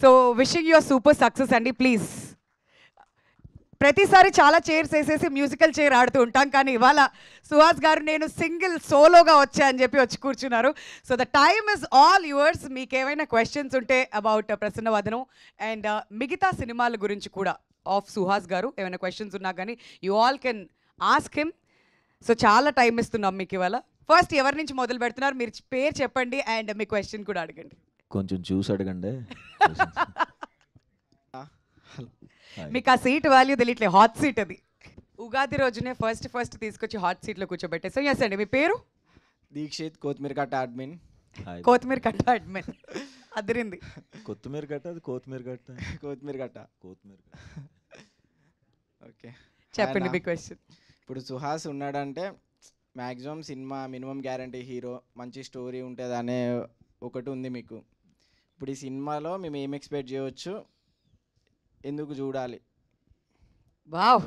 So wishing you're super success అండి. Please, ప్రతిసారి చాలా చైర్స్ వేసేసి మ్యూజికల్ చైర్ ఆడుతూ ఉంటాం, కానీ ఇవాళ సుహాస్ గారు నేను సింగిల్ సోలోగా వచ్చా అని చెప్పి వచ్చి కూర్చున్నారు. So the time is all yours. మీకు ఏమైనా క్వశ్చన్స్ ఉంటే అబౌట్ ప్రసన్న వదనం అండ్ మిగతా సినిమాల గురించి కూడా ఆఫ్ సుహాస్ గారు ఏమైనా క్వశ్చన్స్ ఉన్నా కానీ you all can ask him. So చాలా టైం ఇస్తున్నాం మీకు ఇవాళ. ఫస్ట్ ఎవరి నుంచి మొదలు పెడుతున్నారు? మీరు పేరు చెప్పండి అండ్ మీ క్వశ్చన్ కూడా అడగండి. కొంచెం చూసి అడగండి. మీకు ఆ సీట్ వాల్యూ తెలియట్లేదు, హాట్ సీట్ అది. ఉగాది రోజునే ఫస్ట్ తీసుకొచ్చి హాట్ సీట్లో కూర్చోబెట్టేసాం. ఎస్ అండి, మీ పేరు? దీక్షిత్, కొత్తిమీర కట్ట అడ్మిన్. కొత్తిమీర కట్ట అడ్మిన్. అదిరింది. కొత్తిమీర కట్ట, అది కొత్తిమీర కట్ట. కొత్తిమీర కట్ట. కొత్తిమీర. ఓకే, చెప్పండి మీ క్వశ్చన్. ఇప్పుడు సుహాస్ ఉన్నాడంటే maximum cinema minimum guarantee hero, మంచి స్టోరీ ఉంటుంది అనే ఒకటి ఉంది మీకు. ఇప్పుడు ఈ సినిమాలో మేము ఏం ఎక్స్పెక్ట్ చేయవచ్చు, ఎందుకు చూడాలి? వావ్,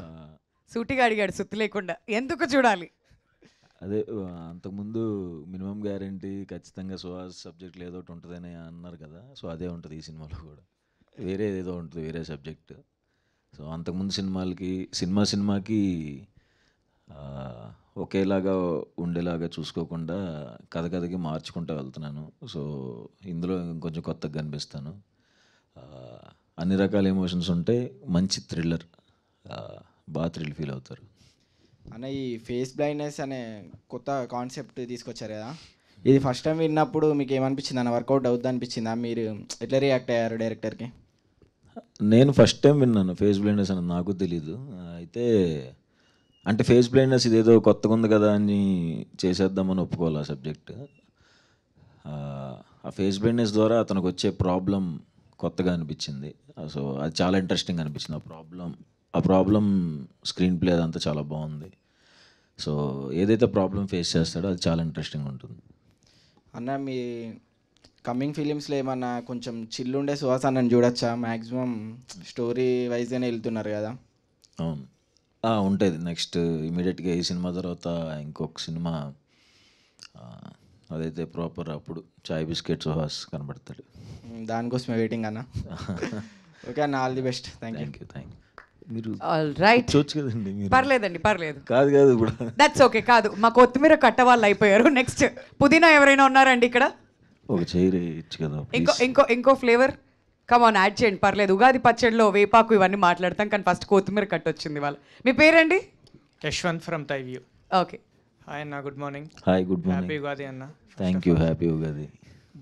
సూటిగా అడిగాడు సుత్తి లేకుండా. ఎందుకు చూడాలి? అదే అంతకుముందు మినిమం గ్యారంటీ ఖచ్చితంగా సుహాస్ సబ్జెక్ట్ ఏదో ఒకటి ఉంటుందని అన్నారు కదా. సో అదే ఉంటుంది ఈ సినిమాలో కూడా. వేరే ఏదో ఉంటుంది, వేరే సబ్జెక్ట్. సో అంతకుముందు సినిమాకి ఒకేలాగా ఉండేలాగా చూసుకోకుండా కథకి మార్చుకుంటూ వెళ్తున్నాను. సో ఇందులో ఇంకొంచెం కొత్తగా కనిపిస్తాను. అన్ని రకాల ఎమోషన్స్ ఉంటాయి, మంచి థ్రిల్లర్, బాగా థ్రిల్ ఫీల్ అవుతారు. అన్న, ఈ ఫేస్ బ్లైండ్నెస్ అనే కొత్త కాన్సెప్ట్ తీసుకొచ్చారు కదా, ఇది ఫస్ట్ టైం విన్నప్పుడు మీకు ఏమనిపించింది అన్న? వర్కౌట్ అవుద్ది అనిపించిందా? మీరు ఎట్లా రియాక్ట్ అయ్యారు డైరెక్టర్కి? నేను ఫస్ట్ టైం విన్నాను ఫేస్ బ్లైండ్నెస్ అని, నాకు తెలీదు. అయితే అంటే ఫేస్ బ్లైండ్నెస్ ఇదేదో కొత్తగా ఉంది కదా అని చేసేద్దామని ఒప్పుకోవాలి ఆ సబ్జెక్ట్. ఆ ఫేస్ బ్లైండ్నెస్ ద్వారా అతనికి వచ్చే ప్రాబ్లం కొత్తగా అనిపించింది. సో అది చాలా ఇంట్రెస్టింగ్ అనిపించింది. ఆ ప్రాబ్లం స్క్రీన్ ప్లే అదంతా చాలా బాగుంది. సో ఏదైతే ప్రాబ్లం ఫేస్ చేస్తాడో అది చాలా ఇంట్రెస్టింగ్ ఉంటుంది. అన్న, మీ కమింగ్ ఫిలిమ్స్లో ఏమన్నా కొంచెం చిల్లు ఉండే సుహాస్ అన్నని చూడొచ్చా? మ్యాక్సిమం స్టోరీ వైజ్గానే వెళ్తున్నారు కదా. అవును, ఉంటుంది. నెక్స్ట్ ఇమీడియట్గా ఈ సినిమా తర్వాత ఇంకొక సినిమా, అదైతే ప్రాపర్ అప్పుడు చాయ్ బిస్కెట్ సుహాస్ కనబడతాడు. దానికోసమే వెయిటింగ్ అన్న. ఓకే అన్న, all the best. Thank you. మీరు రైట్, చూడొచ్చు కదండి మీరు. పర్లేదండి, పర్లేదు. కాదు ఇప్పుడు దట్స్ ఓకే. కాదు, మా కొత్తిమీర కట్ట వాళ్ళు అయిపోయారు. నెక్స్ట్ పుదీనా ఎవరైనా ఉన్నారండి ఇక్కడ? ఒక చైర్ ఇచ్చు కదా. ఇంకో ఫ్లేవర్ కమాన్ యాడ్ చేయండి, పర్లేదు. ఉగాది పచ్చడిలో వేపాకు ఇవన్నీ మాట్లాడతాం, కానీ ఫస్ట్ కొత్తిమీర కట్ట వచ్చింది వాళ్ళ. మీ పేరండి? యశ్వంత్ ఫ్రమ్ తైవ్యూ. ఓకే. హాయ్ అన్న, good morning. Hi, good morning. Happy Ugadi అన్న. Thank you, happy Ugadi.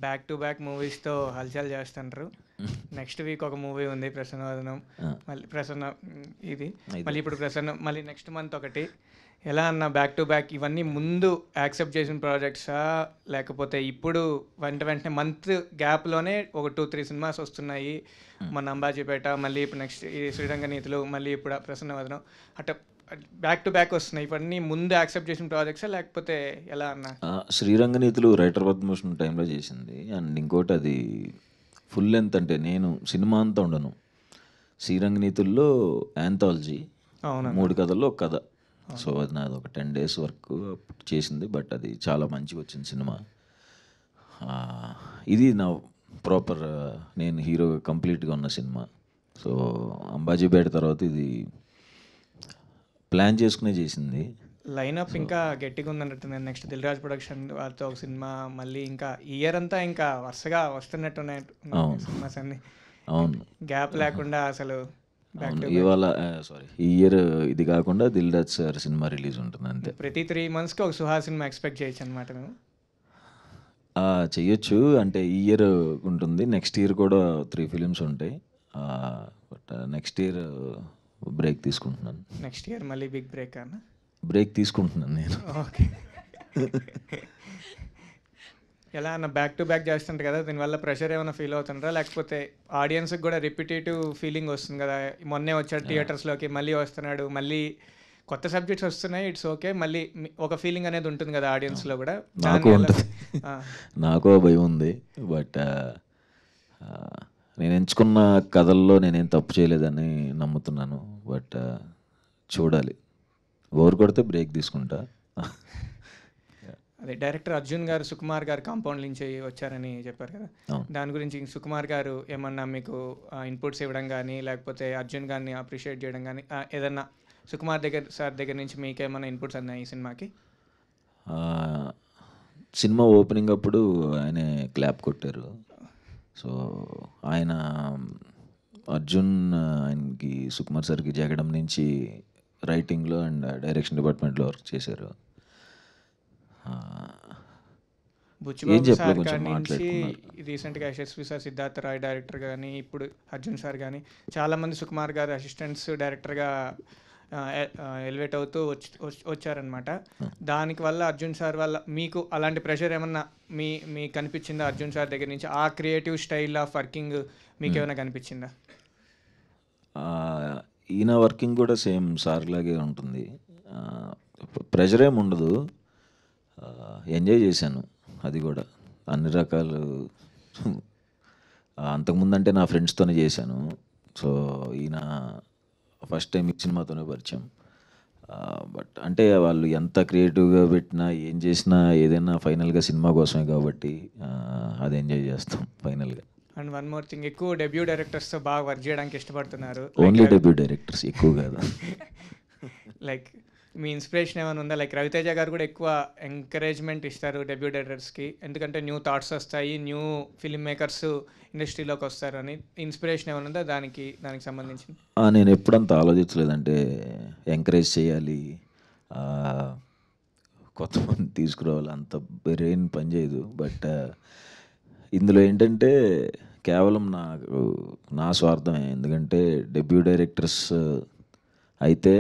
Back to back మూవీస్తో హల్చల్ చేస్తుంటారు. నెక్స్ట్ వీక్ ఒక మూవీ ఉంది ప్రసన్న వదనం, మళ్ళీ ప్రసన్న ఇది, మళ్ళీ ఇప్పుడు ప్రసన్న, మళ్ళీ నెక్స్ట్ మంత్ ఒకటి. ఎలా అన్న బ్యాక్ టు బ్యాక్ ఇవన్నీ ముందు యాక్సెప్ట్ చేసిన ప్రాజెక్ట్సా, లేకపోతే ఇప్పుడు వెంటనే మంత్ గ్యాప్లోనే ఒక 2-3 సినిమాస్ వస్తున్నాయి? మన అంబాజీపేట, మళ్ళీ ఇప్పుడు నెక్స్ట్ ఈ శ్రీరంగనీతులు, మళ్ళీ ఇప్పుడు ప్రసన్న వదనం, అట్లా బ్యాక్ టు బ్యాక్ వస్తున్నాయి. ఇవన్నీ ముందు యాక్సెప్ట్ చేసిన ప్రాజెక్ట్సా లేకపోతే ఎలా అన్న? శ్రీరంగనీతులు రైటర్ పద్మభూషణ్ టైంలో చేసింది. అండ్ ఇంకోటి అది ఫుల్ లెంత్, అంటే నేను సినిమా అంతా ఉండను. శ్రీరంగనీతుల్లో యాంథాలజీ, 3 కథల్లో ఒక కథ. సో అది నాది ఒక 10 days వర్క్ చేసింది. బట్ అది చాలా మంచిగా వచ్చింది సినిమా. ఇది నా ప్రాపర్ నేను హీరో కంప్లీట్గా ఉన్న సినిమా. సో అంబాజీపేట తర్వాత ఇది ప్లాన్ చేసుకునే చేసింది. లైనప్ ఇంకా గట్టిగా ఉందన్నట్టు. నేను నెక్స్ట్ దిల్ రాజు ప్రొడక్షన్ వాళ్ళతో ఒక సినిమా, మళ్ళీ ఇంకా ఇయర్ అంతా ఇంకా వరుసగా వస్తున్నట్టున్నాయి సినిమాస్ అన్ని. అవును, గ్యాప్ లేకుండా అసలు. ఇవాళ ఈ ఇయర్ ఇది కాకుండా Dil Raju sir cinema release ఉంటుంది అంతే. ప్రతి 3 monthsకి ఒక సుహాస్ సినిమా ఎక్స్పెక్ట్ చేయొచ్చు అనమాట మేము? చెయ్యొచ్చు, అంటే ఈ ఇయర్ ఉంటుంది, నెక్స్ట్ ఇయర్ కూడా 3 films ఉంటాయి. బట్ నెక్స్ట్ ఇయర్ బ్రేక్ తీసుకుంటున్నాను. నెక్స్ట్ ఇయర్ మళ్ళీ బిగ్ బ్రేక్ అన్న? బ్రేక్ తీసుకుంటున్నాను నేను. ఓకే. ఎలా అన్న బ్యాక్ టు బ్యాక్ చేస్తుంటారు కదా, దీనివల్ల ప్రెషర్ ఏమైనా ఫీల్ అవుతుంటారా? లేకపోతే ఆడియన్స్కి కూడా రిపిటేటివ్ ఫీలింగ్ వస్తుంది కదా, మొన్నే వచ్చాడు థియేటర్స్లోకి, మళ్ళీ వస్తున్నాడు, మళ్ళీ కొత్త సబ్జెక్ట్స్ వస్తున్నాయి, ఇట్స్ ఓకే, మళ్ళీ ఒక ఫీలింగ్ అనేది ఉంటుంది కదా ఆడియన్స్లో కూడా? నాకు ఉంటుంది, నాకు భయం ఉంది. బట్ నేను ఎంచుకున్న కథల్లో నేనేం తప్పు చేయలేదని నమ్ముతున్నాను. బట్ చూడాలి, ఓవర్ కొడితే బ్రేక్ తీసుకుంటా. అదే డైరెక్టర్ అర్జున్ గారు సుకుమార్ గారు కాంపౌండ్ నుంచి వచ్చారని చెప్పారు కదా, అవును. దాని గురించి సుకుమార్ గారు ఏమన్నా మీకు ఇన్పుట్స్ ఇవ్వడం కానీ లేకపోతే అర్జున్ గారిని అప్రిషియేట్ చేయడం కానీ ఏదన్నా సుకుమార్ సార్ దగ్గర నుంచి మీకేమన్నా ఇన్పుట్స్ అన్నాయి ఈ సినిమాకి? సినిమా ఓపెనింగ్ అప్పుడు ఆయన క్లాప్ కొట్టారు. సో ఆయన అర్జున్ ఆయనకి సుకుమార్ సార్కి జగడం నుంచి రైటింగ్లో అండ్ డైరెక్షన్ డిపార్ట్మెంట్లో వర్క్ చేశారు. ఏం చెప్పలే, కొంచెం మాట్లాడుకున్నారు. రీసెంట్గా యశస్వి సార్, సిద్ధార్థ రాయ్ డైరెక్టర్ కానీ ఇప్పుడు అర్జున్ సార్ కానీ చాలామంది సుకుమార్ గారు అసిస్టెంట్స్ డైరెక్టర్గా ఎలివేట్ అవుతూ వచ్చారనమాట. దానికి వల్ల అర్జున్ సార్ వల్ల మీకు అలాంటి ప్రెషర్ ఏమన్నా మీకు కనిపించిందా అర్జున్ సార్ దగ్గర నుంచి? ఆ క్రియేటివ్ స్టైల్ ఆఫ్ వర్కింగ్ మీకు ఏమైనా కనిపించిందా? ఈయన వర్కింగ్ కూడా సేమ్ సార్ లాగే ఉంటుంది. ప్రెషర్ ఏమి ఉండదు, ఎంజాయ్ చేశాను. అది కూడా అన్ని రకాలు. అంతకుముందు అంటే నా ఫ్రెండ్స్తోనే చేశాను. సో ఈయన ఫస్ట్ టైం ఈ సినిమాతోనే పరిచయం. బట్ అంటే వాళ్ళు ఎంత క్రియేటివ్గా పెట్టినా ఏం చేసినా ఏదైనా ఫైనల్గా సినిమా కోసమే కాబట్టి అది ఎంజాయ్ చేస్తాం ఫైనల్గా. అండ్ వన్ మోర్ థింగ్, ఎక్కువ డెబ్యూ డైరెక్టర్స్తో బాగా వర్క్ చేయడానికి ఇష్టపడుతున్నారు. ఓన్లీ డెబ్యూ డైరెక్టర్స్, ఎక్కువ కాదు. లైక్ మీ ఇన్స్పిరేషన్ ఏమైనా ఉందా? లైక్ రవితేజ గారు కూడా ఎక్కువ ఎంకరేజ్మెంట్ ఇస్తారు డెబ్యూ డైరెక్టర్స్కి, ఎందుకంటే న్యూ థాట్స్ వస్తాయి, న్యూ ఫిల్మ్ మేకర్స్ ఇండస్ట్రీలోకి వస్తారు అని. ఇన్స్పిరేషన్ ఏమైనా ఉందా దానికి సంబంధించి? నేను ఎప్పుడంత ఆలోచించలేదంటే ఎంకరేజ్ చేయాలి, కొత్త మంది తీసుకురావాలి, అంత బ్రెయిన్ పనిచేయదు. బట్ ఇందులో ఏంటంటే కేవలం నా స్వార్థమే. ఎందుకంటే డెబ్యూ డైరెక్టర్స్ అయితే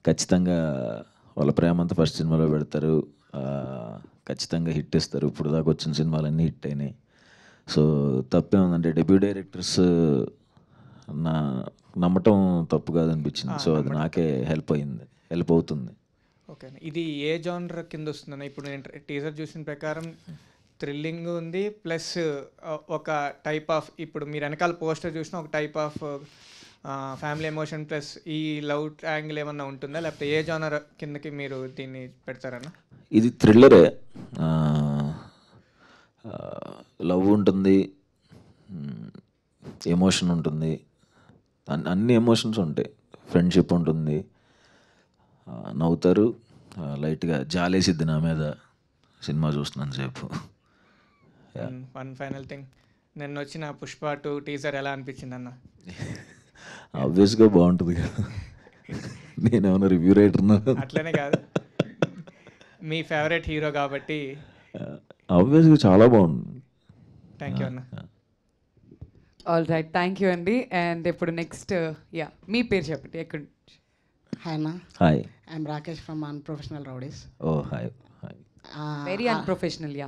ఖచ్చితంగా వాళ్ళ ప్రేమంతా ఫస్ట్ సినిమాలో పెడతారు, ఖచ్చితంగా హిట్ ఇస్తారు. ఇప్పుడు దాకా వచ్చిన సినిమాలన్నీ హిట్ అయినాయి. సో తప్పేముందంటే డెబ్యూ డైరెక్టర్స్ నమ్మటం తప్పు కాదనిపించింది. సో అది నాకే హెల్ప్ అవుతుంది. ఓకే, ఇది ఏ జానర్ కింద వస్తుందన్న? ఇప్పుడు నేను టీజర్ చూసిన ప్రకారం థ్రిల్లింగ్ ఉంది, ప్లస్ ఒక టైప్ ఆఫ్, ఇప్పుడు మీరు వెనకాల పోస్టర్ చూసిన ఒక type of family emotion plus ఈ లవ్ యాంగిల్ ఏమన్నా ఉంటుందా, లేకపోతే ఏ జానర్ కిందకి మీరు దీన్ని పెడతారన్న? ఇది థ్రిల్లరే, లవ్ ఉంటుంది, ఎమోషన్ ఉంటుంది, అన్ని ఎమోషన్స్ ఉంటాయి. ఫ్రెండ్షిప్ ఉంటుంది, నవ్వుతారు, లైట్గా జాలేసిద్ది నా మీద సినిమా చూస్తున్నాను సేపు. వన్ ఫైనల్ థింగ్, నిన్న వచ్చిన పుష్ప 2 టీజర్ ఎలా అనిపించింది అన్న? ఆబ్వియస్గా బాగుంటుంది కదా, నేనేమన్నా రివ్యూ రైటర్ అట్లనే కాదు, మీ ఫేవరెట్ హీరో కాబట్టి ఆబ్వియస్గా చాలా బాగుంది. థ్యాంక్ యూ అన్న. ఆల్ రైట్, థ్యాంక్ యూ అండి. అండ్ ఇప్పుడు నెక్స్ట్ మీ పేరు చెప్పండి, ఎక్కడ? హాయ్ అన్న. Hi, I am Rakesh from unprofessional rowdies. Oh hi. Very unprofessional.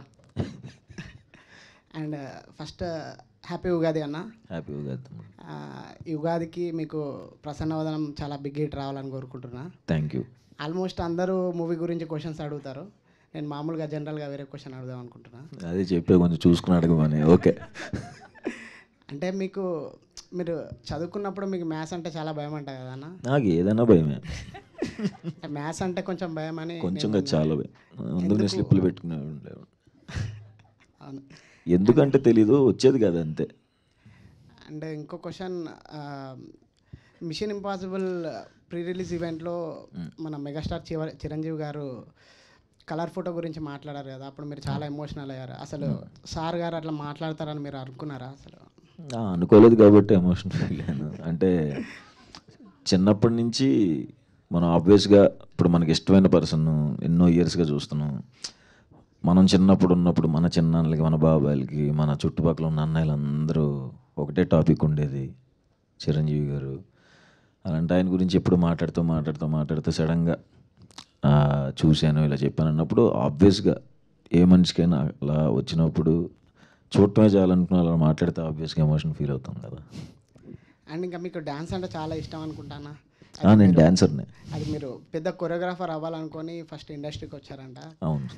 And first happy Ugadi అన్న. హ్యాపీ ఉగాది. ఈ ఉగాదికి మీకు ప్రసన్నవదనం చాలా బిగ్ హిట్ రావాలని కోరుకుంటున్నా. Thank you. ఆల్మోస్ట్ అందరూ మూవీ గురించి క్వశ్చన్స్ అడుగుతారు, నేను మామూలుగా జనరల్గా వేరే క్వశ్చన్ అడుగుదాం అనుకుంటున్నా. అదే చెప్పే, కొంచెం చూసుకుని అడగమని. ఓకే. అంటే మీరు చదువుకున్నప్పుడు మీకు మ్యాథ్స్ అంటే చాలా భయం అంట కదా అన్న? నాకు ఏదైనా భయమే. మ్యాథ్స్ అంటే కొంచెం భయం అని. కొంచెంగా చాలా భయం. ముందు స్లిప్పులు పెట్టుకునే ఉండేవాడు. అవును. ఎందుకంటే తెలీదు, వచ్చేది కదా అంతే. అండ్ ఇంకో question, mission impossible pre release ఈవెంట్లో మన మెగాస్టార్ చిరంజీవి గారు కలర్ ఫోటో గురించి మాట్లాడారు కదా, అప్పుడు మీరు చాలా ఎమోషనల్ అయ్యారు. అసలు సార్ గారు అట్లా మాట్లాడతారని మీరు అనుకున్నారా అసలు? అనుకోలేదు కాబట్టి ఎమోషన్ ఫీల్ అయ్యాను. అంటే చిన్నప్పటి నుంచి మనం ఆబ్వియస్గా ఇప్పుడు మనకి ఇష్టమైన పర్సన్ ఎన్నో ఇయర్స్గా చూస్తున్నాం. మనం చిన్నప్పుడు ఉన్నప్పుడు మన చిన్నాన్నలకి, మన బాబాయిలకి, మన చుట్టుపక్కల ఉన్న అన్నయ్యలందరూ ఒకటే టాపిక్ ఉండేది, చిరంజీవి గారు. అలాంటి ఆయన గురించి ఎప్పుడు మాట్లాడుతూ సడన్గా చూశాను, ఇలా చెప్పాను అన్నప్పుడు ఆబ్వియస్గా ఏ మనిషికైనా అలా వచ్చినప్పుడు చూడటమే చాలనుకున్న అలా మాట్లాడితే ఆబ్వియస్గా ఎమోషన్ ఫీల్ అవుతాం కదా. అండ్ ఇంకా మీకు డ్యాన్స్ అంటే చాలా ఇష్టం అనుకుంటానా? నేను డాన్సర్నే. అది మీరు పెద్ద కొరియోగ్రాఫర్ అవ్వాలనుకొని ఫస్ట్ ఇండస్ట్రీకి వచ్చారంట. అవును.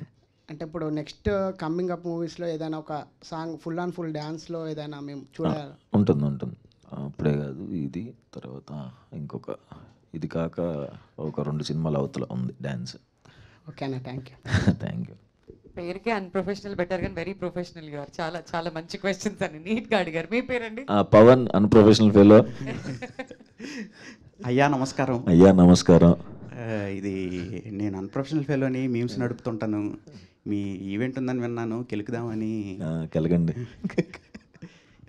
అంటే ఇప్పుడు నెక్స్ట్ కమింగ్ అప్ మూవీస్లో ఏదైనా ఒక సాంగ్ ఫుల్ అండ్ ఫుల్ డ్యాన్స్లో ఏదైనా మేము చూడాలి? ఉంటుంది. అప్పుడే కాదు, ఇది తర్వాత ఇంకొక, ఇది కాక ఒక 2 సినిమాల అవతల ఉంది డ్యాన్స్. ఓకేనా, థ్యాంక్ యూ. Thank you. పేరుకే అన్ప్రొఫెషనల్ బెటర్ కానీ వెరీ ప్రొఫెషనల్ గారు. చాలా చాలా మంచి క్వశ్చన్స్ అని నీట్గా అడిగారు. మీ పేరండి? Pavan unprofessional fellow. అయ్యా నమస్కారం. అయ్యా నమస్కారం. ఇది నేను అన్ప్రొఫెషనల్ ఫెలోని మీమ్స్ నడుపుతుంటాను. మీ ఈవెంట్ ఉందని విన్నాను, కెలుకుదామని. కెలగండి.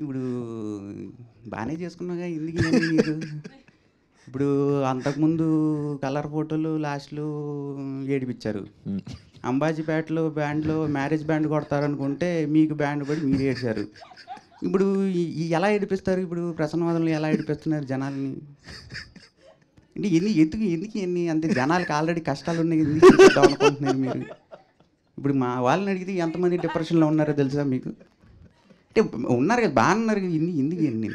ఇప్పుడు బాగానే చేసుకున్నాగా, ఎందుకు ఇవన్నీ నీకు? ఇప్పుడు అంతకుముందు కలర్ ఫోటోలు లాస్ట్లో ఏడిపించారు. అంబాజీపేటలో బ్యాండ్లో మ్యారేజ్ బ్యాండ్ కొడతారనుకుంటే మీకు బ్యాండ్ పడి మీరు ఏడ్చారు. ఇప్పుడు ఎలా ఏడిపిస్తారు? ఇప్పుడు ప్రసన్నవాదంలో ఎలా ఏడిపిస్తున్నారు జనాల్ని? అంటే ఎందుకు అంతే జనాలకి ఆల్రెడీ కష్టాలు ఉన్నాయి, ఎందుకు అనుకుంటున్నారు మీరు? ఇప్పుడు మా వాళ్ళని అడిగితే ఎంతమంది డిప్రెషన్లో ఉన్నారో తెలుసా మీకు? అంటే ఉన్నారు కదా, బాగా ఉన్నారు కదా, ఎందుకు ఎన్ని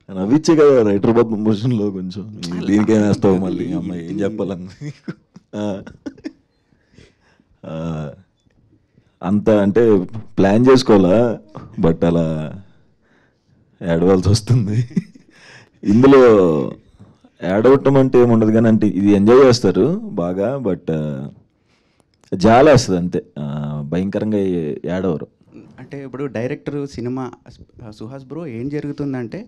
నవ్విచ్చే కదా రైటర్ పద్మభూషణ్లో కొంచెం. దీనికేం వేస్తావు మళ్ళీ అమ్మాయి, ఏం చెప్పాలని. అంత అంటే ప్లాన్ చేసుకోవాలా, బట్ అలా ఏడవలసి వస్తుంది. ఇందులో ఏడవటం అంటే ఏముండదు కానీ, అంటే ఇది ఎంజాయ్ చేస్తారు బాగా, బట్ జాలా వస్తుంది అంతే, భయంకరంగా ఏడవరు. అంటే ఇప్పుడు డైరెక్టర్ సినిమా సుహాస్ బ్రో ఏం జరుగుతుందంటే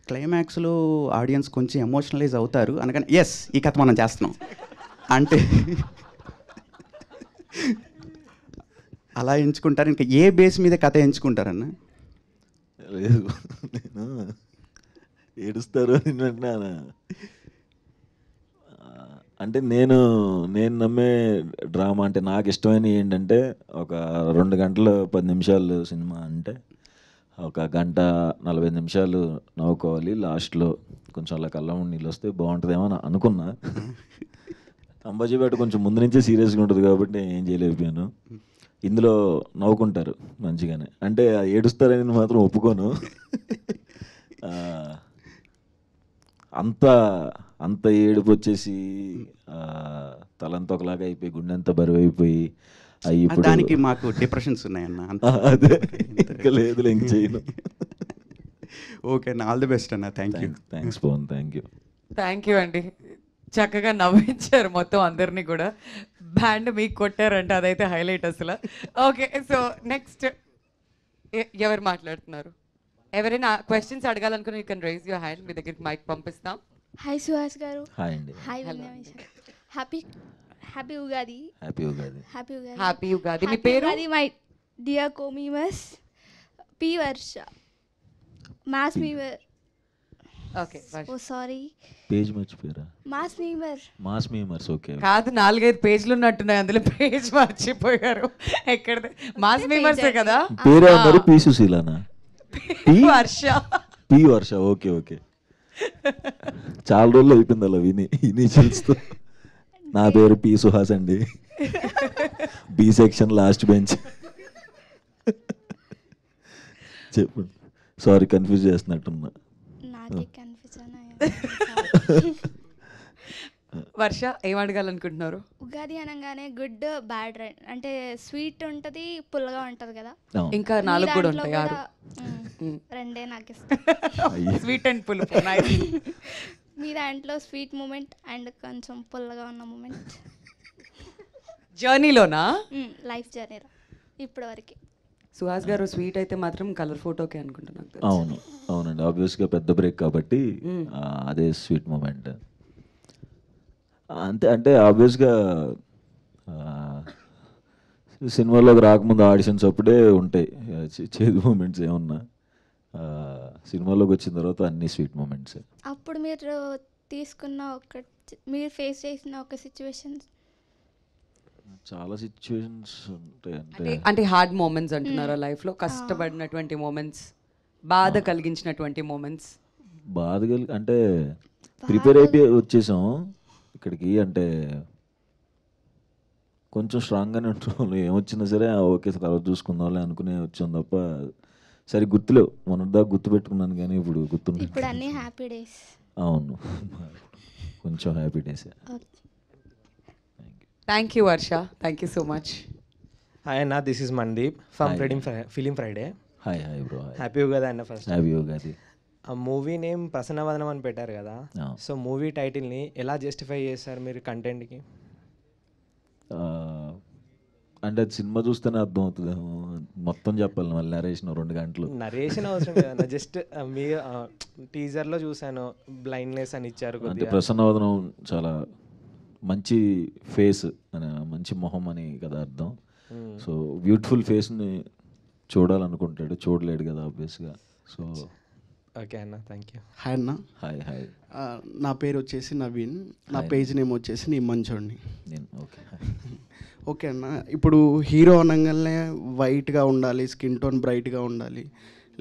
క్లైమాక్స్లో ఆడియన్స్ కొంచెం ఎమోషనలైజ్ అవుతారు అనగానే ఎస్ ఈ కథ మనం చేస్తున్నాం అంటే అలా ఎంచుకుంటారు. ఇంకా ఏ బేస్ మీద కథ ఎంచుకుంటారన్న? లేదు, నేను ఏడుస్తారు అని వింటున్నాను. అంటే నేను నమ్మే డ్రామా అంటే నాకు ఇష్టమైన ఏంటంటే, ఒక 2 గంటలు 10 నిమిషాలు సినిమా అంటే 1 గంట 45 నిమిషాలు నవ్వుకోవాలి, లాస్ట్లో కొంచెం అలా కళ్ళం నీళ్ళు వస్తే బాగుంటుందేమో అని అనుకున్నా. అంబాజీపేట కొంచెం ముందు నుంచే సీరియస్గా ఉంటుంది కాబట్టి ఏం చేయలేకపోయాను. ఇందులో నవ్వుకుంటారు మంచిగానే, అంటే ఏడుస్తారని మాత్రం ఒప్పుకోను. అంత ఏడుపు వచ్చేసి తలంతా ఒకలాగా అయిపోయి, గుండె అంతా బరువు అయిపోయి అవి ఇప్పుడు దానికి మాకు డిప్రెషన్స్ ఉన్నాయన్న. అదే ఇంకా లేదు, ఇంక చేయను. ఓకే అన్న, ఆల్ ది బెస్ట్ అన్న. థ్యాంక్స్ పవన్, థ్యాంక్ యూ అండి. చక్కగా నవ్వించారు మొత్తం అందరినీ కూడా. బ్యాండ్ మీకు కొట్టారంటే అదైతే హైలైట్ అసలు. ఓకే, సో నెక్స్ట్ ఎవరు మాట్లాడుతున్నారు? ఎవరైనా క్వశ్చన్స్ అడగాలనుకుని you can raise your hand. మీ దగ్గరికి మైక్ పంపిస్తాం. హాయ్ సుహాస్ గారు. హాయ్ అండి. Hi happy Ugadi. Happy Ugadi. Happy Ugadi. మీ పేరు? మై డియర్ కోమీమస్ P Varsha mass memer. Okay, oh sorry, page మర్చిపోయారా? Mass memers. ఓకే, కాదు 4-5 పేజీలు ఉన్నట్టున్నాయి, అందులో పేజ్ మర్చిపోయారు. ఎక్కడ మాస్ మీమర్సే కదా. పేరే అన్నారు, పి సుశీలనా? పి వర్ష. ఓకే. చాలా రోజులు అయిపోయింది అలా విని ఇనిషియల్స్తో. నా పేరు పి సుహాస్ అండి, బి సెక్షన్ లాస్ట్ బెంచ్. చెప్పండి, సారీ కన్ఫ్యూజ్ చేస్తున్నట్టున్నా. వర్ష ఏం అడగాలనుకుంటున్నారు? ఉగాది అనగానే గుడ్ బ్యాడ్ అంటే స్వీట్ ఉంటుంది, పుల్లగా ఉంటుంది కదా. ఇంకా 4 కూడా ఉంటాయి, 6. రెండే నాకు ఇష్టం, స్వీట్ అండ్ పులుపు. మీ దాంట్లో స్వీట్ మూమెంట్ అండ్ కొంచెం పుల్లగా ఉన్న మూమెంట్ జర్నీలోనా? లైఫ్ జర్నీలో ఇప్పటి వరకు. సుహాస్ గారు స్వీట్ అయితే మాత్రం కలర్ ఫోటోకే అనుకుంటున్నాను. అవునండి, ఆబ్వియస్గా పెద్ద బ్రేక్ కాబట్టి అదే స్వీట్ మూమెంట్ అంతే. అంటే ఆబ్వియస్గా సినిమాలోకి రాకముందు ఆడిషన్స్ అప్పుడే ఉంటాయి చేదు మూమెంట్స్ ఏమన్నా, సినిమాలోకి వచ్చిన తర్వాత అన్ని స్వీట్ మూమెంట్స్. అప్పుడు మీరు తీసుకున్న మీరు ఫేస్ చేసిన ఒక సిచ్యువేషన్? చాలా సిచ్యువేషన్స్ ఉంటాయి. అంటే హార్డ్ మూమెంట్స్ అంటున్నారా లైఫ్లో? కష్టపడినటువంటి మూమెంట్స్, బాధ కలిగించినటువంటి మూమెంట్స్? అంటే ప్రిపేర్ అయిపోయి వచ్చేసాం ఇక్కడికి, అంటే కొంచెం స్ట్రాంగ్గానే ఉంటాం. ఏమొచ్చినా సరే ఓకే తర్వాత చూసుకుందాంలే అనుకునే వచ్చాం తప్ప సరే గుర్తులేవు. మొన్నటిదాకా గుర్తు పెట్టుకున్నాను కానీ ఇప్పుడు గుర్తుంది. ఇప్పుడు అన్ని హ్యాపీ డేస్. అవును, కొంచెం happy days. Thank you Varsha, thank you so much. Hi అన్న, this is Mandeep from film Friday. Hi bro. Happy Ugadi అన్న. First happy Ugadi. ఆ మూవీ నేమ్ ప్రసన్నవదనం అని పెట్టారు కదా, సో మూవీ టైటిల్ని ఎలా జస్టిఫై చేస్తారు మీరు కంటెంట్కి? అంటే అది సినిమా చూస్తేనే అర్థం అవుతుంది. మొత్తం చెప్పాలి మళ్ళీ నరేషన్ 2 గంటలు. నరేషన్ అవసరం లేదన్న, జస్ట్ మీ టీజర్లో చూశాను, బ్లైండ్నెస్ అని ఇచ్చారు అంటే కొద్దిగా. ప్రసన్నవదనం చాలా మంచి ఫేస్ అని, మంచి మొహం అని కదా అర్థం. సో బ్యూటిఫుల్ ఫేస్ని చూడాలనుకుంటాడు, చూడలేడు కదా ఆబ్వియస్గా. సో ఓకే అన్న, థ్యాంక్ యూ. హాయ్ అన్న. Hi hi. నా పేరు వచ్చేసి నవీన్, నా పేజ్ నేమ్ వచ్చేసి నీ మంచోడిని. నేను ఓకే. ఓకే అన్న, ఇప్పుడు హీరో అనగానే వైట్గా ఉండాలి, స్కిన్ టోన్ బ్రైట్గా ఉండాలి,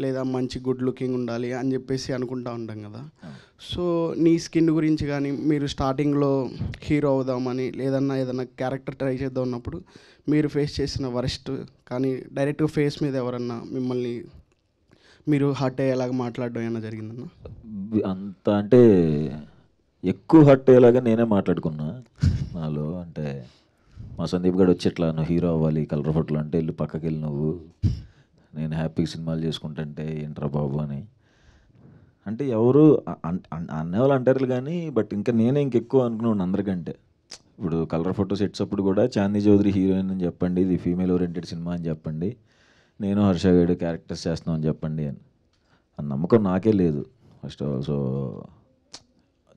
లేదా మంచి గుడ్ లుకింగ్ ఉండాలి అని చెప్పేసి అనుకుంటా ఉంటాం కదా. సో నీ స్కిన్ గురించి కానీ, మీరు స్టార్టింగ్లో హీరో అవుదామని లేదన్నా ఏదన్నా క్యారెక్టర్ ట్రై చేద్దాం ఉన్నప్పుడు మీరు ఫేస్ చేసిన వరస్ట్ కానీ డైరెక్ట్గా ఫేస్ మీద ఎవరన్నా మిమ్మల్ని మీరు హర్ట్ అయ్యేలాగా మాట్లాడడం ఏమైనా జరిగిందన్న? అంత అంటే ఎక్కువ హర్ట్ అయ్యేలాగా నేనే మాట్లాడుకున్నా నాలో. అంటే మా సందీప్ గడు వచ్చి ఇట్లా నువ్వు హీరో అవ్వాలి కలర్ ఫోటోలు అంటే వెళ్ళి పక్కకి వెళ్ళి నువ్వు, నేను హ్యాపీగా సినిమాలు చేసుకుంటుంటే ఏంట్రా బాబు అని. అంటే ఎవరు అనేవాళ్ళు అంటారు కానీ, బట్ ఇంకా నేనే ఇంకెక్కువ అనుకున్నాను అందరికంటే. ఇప్పుడు కలర్ ఫోటో సెట్స్ అప్పుడు కూడా చాందీ చౌదరి హీరోయిన్ అని చెప్పండి, ఇది ఫీమేల్ ఓరియంటెడ్ సినిమా అని చెప్పండి, నేను హర్ష గడు క్యారెక్టర్స్ చేస్తున్నాం అని చెప్పండి అని. ఆ నమ్మకం నాకే లేదు ఫస్ట్ ఆఫ్ ఆల్. సో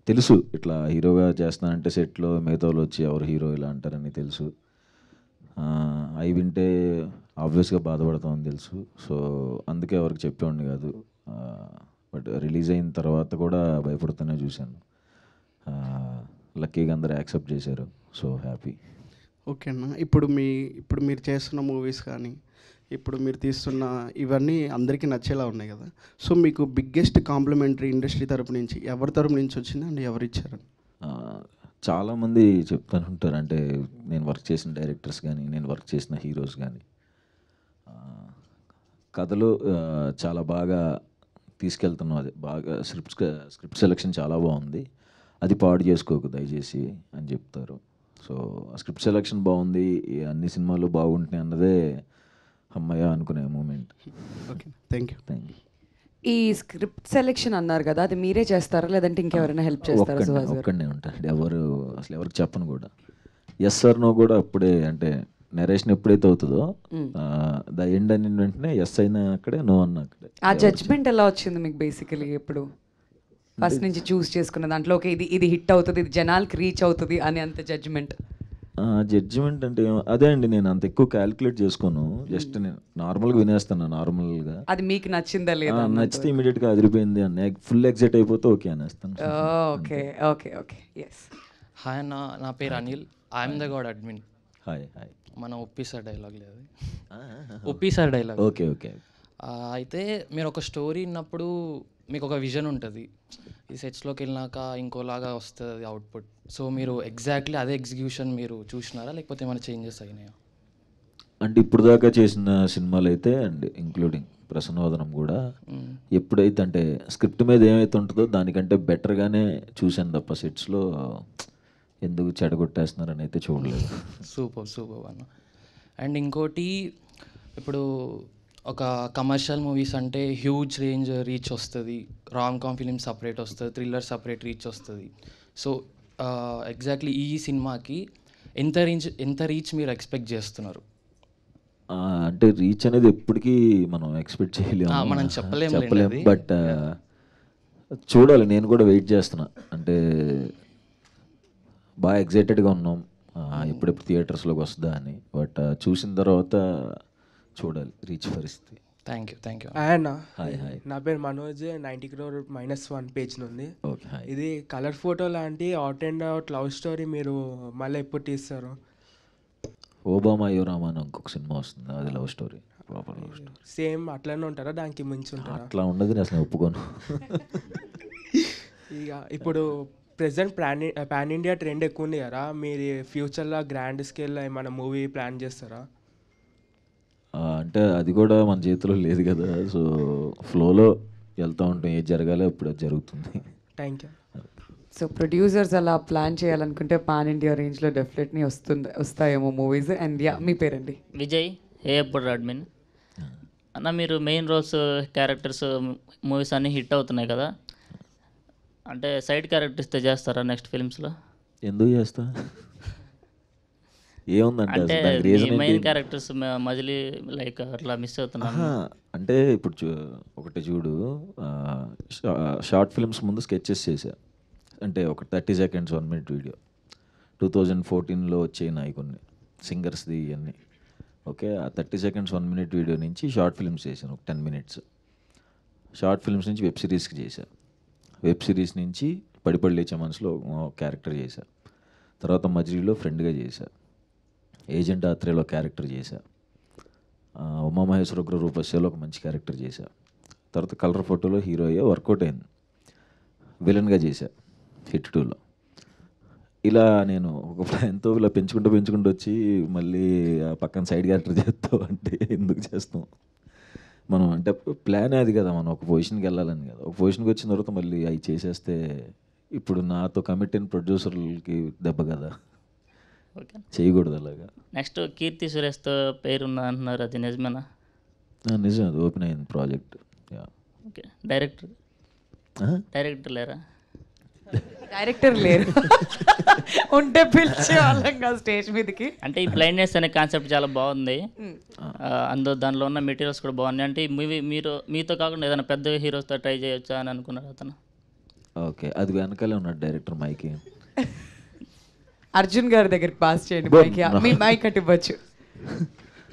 తెలుసు ఇట్లా హీరోగా చేస్తున్నానంటే సెట్లో మిగతా వాళ్ళు వచ్చి ఎవరు హీరో ఇలా అంటారని తెలుసు. అవి వింటే ఆబ్వియస్గా బాధపడతామని తెలుసు. సో అందుకే ఎవరికి చెప్పేవాడిని కాదు. బట్ రిలీజ్ అయిన తర్వాత కూడా భయపడుతూనే చూశాను. లక్కీగా అందరూ యాక్సెప్ట్ చేశారు. So happy. ఓకే అన్న, ఇప్పుడు మీరు చేస్తున్న మూవీస్ కానీ, ఇప్పుడు మీరు తీస్తున్న ఇవన్నీ అందరికీ నచ్చేలా ఉన్నాయి కదా. సో మీకు బిగ్గెస్ట్ కాంప్లిమెంటరీ ఇండస్ట్రీ తరపు నుంచి ఎవరి తరపు నుంచి వచ్చింది అండ్ ఎవరు ఇచ్చారు? చాలామంది చెప్తాను ఉంటారు, అంటే నేను వర్క్ చేసిన డైరెక్టర్స్ కానీ, నేను వర్క్ చేసిన హీరోస్ కానీ, కథలు చాలా బాగా తీసుకెళ్తున్నాం, అది బాగా స్క్రిప్ట్ సెలెక్షన్ చాలా బాగుంది, అది పాడు చేసుకోకు దయచేసి అని చెప్తారు. సో స్క్రిప్ట్ సెలెక్షన్ బాగుంది, అన్ని సినిమాలు బాగుంటున్నాయి అన్నదే అమ్మయ్య అనుకునే moment. Okay, thank you. Thank you. ఈ స్క్రిప్ట్ సెలెక్షన్ అన్నారు కదా, అది మీరే చేస్తారా లేదంటే ఇంకెవరైనా హెల్ప్ చేస్తారా? ఒక్కడనే ఉంటాను, అసలు ఎవరికి చెప్పను కూడా. ఎస్ సార్ నో కూడా అప్పుడే, అంటే నరేషన్ ఎప్పుడైతే అవుతుందో ద ఎండ్ అని వెంటనే ఎస్ అయినా అక్కడే, నో అన్న అక్కడే. ఆ జడ్జ్మెంట్ ఎలా వచ్చింది మీకు బేసికలీ? ఎప్పుడు ఫస్ట్ నుంచి చూస్ చేసుకున్న దాంట్లో ఓకే ఇది హిట్ అవుతుంది, ఇది జనాలకి రీచ్ అవుతుంది అని అంత జడ్జ్మెంట్? జడ్జిమెంట్ అంటే అదే అండి, నేను అంత ఎక్కువ క్యాలిక్యులేట్ చేసుకోను, జస్ట్ నేను నార్మల్గా వినేస్తాను. నార్మల్గా అది మీకు నచ్చిందా లేదా? నచ్చితే ఇమీడియట్గా అదిరిపోయింది అన్న, ఫుల్ ఎగ్జైట్ అయిపోతే ఓకే అనేస్తాను. Okay okay okay. Yes. Hi అన్న, నా పేరు Anil, I'm the god admin. Hi hi. మన ఒప్పిసార్ డైలాగ్ లేదు, ఒప్పిసార్ డైలాగ్. Okay okay. అయితే మీరు ఒక స్టోరీ విన్నప్పుడు మీకు ఒక విజన్ ఉంటుంది, ఈ సెట్స్లోకి వెళ్ళినాక ఇంకోలాగా వస్తుంది అవుట్పుట్. సో మీరు ఎగ్జాక్ట్లీ అదే ఎగ్జిక్యూషన్ మీరు చూసినారా, లేకపోతే ఏమైనా చేంజెస్ అయినాయా? అంటే ఇప్పుడు దాకా చేసిన సినిమాలు అయితే అండ్ ఇంక్లూడింగ్ ప్రసన్నవదనం కూడా ఎప్పుడైతే అంటే స్క్రిప్ట్ మీద ఏమైతే ఉంటుందో దానికంటే బెటర్గానే చూశాను తప్ప సెట్స్లో ఎందుకు చెడగొట్టేస్తున్నారని అయితే చూడలేదు. సూపర్ సూపర్ అన్న. అండ్ ఇంకోటి, ఇప్పుడు ఒక కమర్షియల్ మూవీస్ అంటే హ్యూజ్ రేంజ్ రీచ్ వస్తుంది, రామ్ కామ్ ఫిలిం సపరేట్ వస్తుంది, థ్రిల్లర్ సపరేట్ రీచ్ వస్తుంది. సో ఎగ్జాక్ట్లీ ఈ సినిమాకి ఎంత రీచ్ మీరు ఎక్స్పెక్ట్ చేస్తున్నారు? అంటే రీచ్ అనేది ఎప్పటికీ మనం ఎక్స్పెక్ట్ చేయలేము, మనం చెప్పలేము. బట్ చూడాలి, నేను కూడా వెయిట్ చేస్తున్నా. అంటే బాగా ఎగ్జైటెడ్గా ఉన్నాం ఎప్పుడెప్పుడు థియేటర్స్లోకి వస్తుందా అని. బట్ చూసిన తర్వాత చూడాలి రీచ్ పరిస్థితి. Thank you. అన్న, హాయ్ హాయ్. నా పేరు మనోజ్, 90 crore -1 పేజ్ నుండి. Okay hi. ఇది కలర్ ఫోటో లాంటి out and out love story మీరు మళ్ళీ ఎప్పుడు తీస్తారు? ఓబామా యువరామా అని ఇంకొక సినిమా వస్తుంది, అది love story, proper love story. Same అట్లనే ఉంటారా, దానికి మించి ఉంటారా? అట్లా ఉండదు, నేను అసలు ఒప్పుకోను. ఇక ఇప్పుడు ప్రెసెంట్ పాన్ ఇండియా ట్రెండ్ ఎక్కువ ఉంది కదా, మీరు ఫ్యూచర్లో గ్రాండ్ స్కేల్లో ఏమైనా మూవీ ప్లాన్ చేస్తారా? అంటే అది కూడా మన చేతిలో లేదు కదా. సో ఫ్లోలో వెళ్తూ ఉంటాం, ఏది జరగాలో ఇప్పుడు అది జరుగుతుంది. Thank you. సో ప్రొడ్యూసర్స్ అలా ప్లాన్ చేయాలనుకుంటే పాన్ ఇండియా రేంజ్లో డెఫినెట్లీ వస్తాయేమో మూవీస్. అండ్ యా, మీ పేరండి? విజయ్, ఏఎప్పుడు అడ్మిన్. అన్న, మీరు మెయిన్ రోల్స్ క్యారెక్టర్స్ మూవీస్ అన్నీ హిట్ అవుతున్నాయి కదా, అంటే సైడ్ క్యారెక్టర్స్ చేస్తారా నెక్స్ట్ ఫిల్మ్స్లో? ఎందుకు చేస్తా? ఏముందంటే అంటే అసలు దానికి రీజన్ మెయిన్ ఏంటి క్యారెక్టర్స్ మజిలీ లైక్ అట్లా మిస్ అవుతున్నాను. అంటే ఇప్పుడు ఒకటి చూడు, షార్ట్ ఫిల్మ్స్ ముందు స్కెచెస్ చేశా, అంటే ఒక 30 seconds 1 minute వీడియో 2014లో వచ్చాయి కొన్ని సింగర్స్ది ఇవన్నీ. ఓకే, ఆ 30 seconds 1 minute వీడియో నుంచి షార్ట్ ఫిల్మ్స్ చేశాను ఒక 10 minutes. షార్ట్ ఫిల్మ్స్ నుంచి వెబ్ సిరీస్కి చేశా, వెబ్ సిరీస్ నుంచి పడిపడి లేచే మనసులో క్యారెక్టర్ చేశా, తర్వాత మజిలీలో ఫ్రెండ్గా చేశా, ఏజెంట్ ఆత్రేయలో క్యారెక్టర్ చేశా, ఉమామహేశ్వర ఉగ్ర రూపస్యలో ఒక మంచి క్యారెక్టర్ చేశా, తర్వాత కలర్ ఫోటోలో హీరో అయ్యే వర్కౌట్ అయింది, విలన్గా చేశా హిట్ 2లో. ఇలా నేను ఒక ఎంతో ఇలా పెంచుకుంటూ వచ్చి మళ్ళీ ఆ పక్కన సైడ్ క్యారెక్టర్ చేస్తావు అంటే ఎందుకు చేస్తాం మనం, అంటే ప్లాన్ అది కదా, మనం ఒక పొజిషన్కి వెళ్ళాలని కదా. ఒక పొజిషన్కి వచ్చిన తర్వాత మళ్ళీ అవి చేసేస్తే ఇప్పుడు నాతో కమిట్ అయిన ప్రొడ్యూసర్లకి దెబ్బ కదా, ఓకే, చేయకూడదు అలాగా. నెక్స్ట్ కీర్తి సురేష్తో పేరున్నా అంటున్నారు, అది నిజమేనా? నిజం, అది ఓపెన్ అయింది ప్రాజెక్ట్. ఓకే, డైరెక్టర్ లేరా? డైరెక్టర్ లేరు, ఉంటే పిలిచే వాళ్ళం కదా స్టేజ్ మీదకి. అంటే ఈ బ్లైండ్నెస్ అనే కాన్సెప్ట్ చాలా బాగుంది, దానిలో ఉన్న మెటీరియల్స్ కూడా బాగున్నాయి. అంటే ఈ మూవీ మీతో కాకుండా ఏదైనా పెద్ద హీరోస్తో ట్రై చేయొచ్చా అని అనుకున్నారు అతను? ఓకే, అది వెనకాలే ఉన్నాడు డైరెక్టర్ మైకి. అర్జున్ గారి దగ్గరికి పాస్ చేయండి మైకి, మీ మైక్ అటు ఇవ్వచ్చు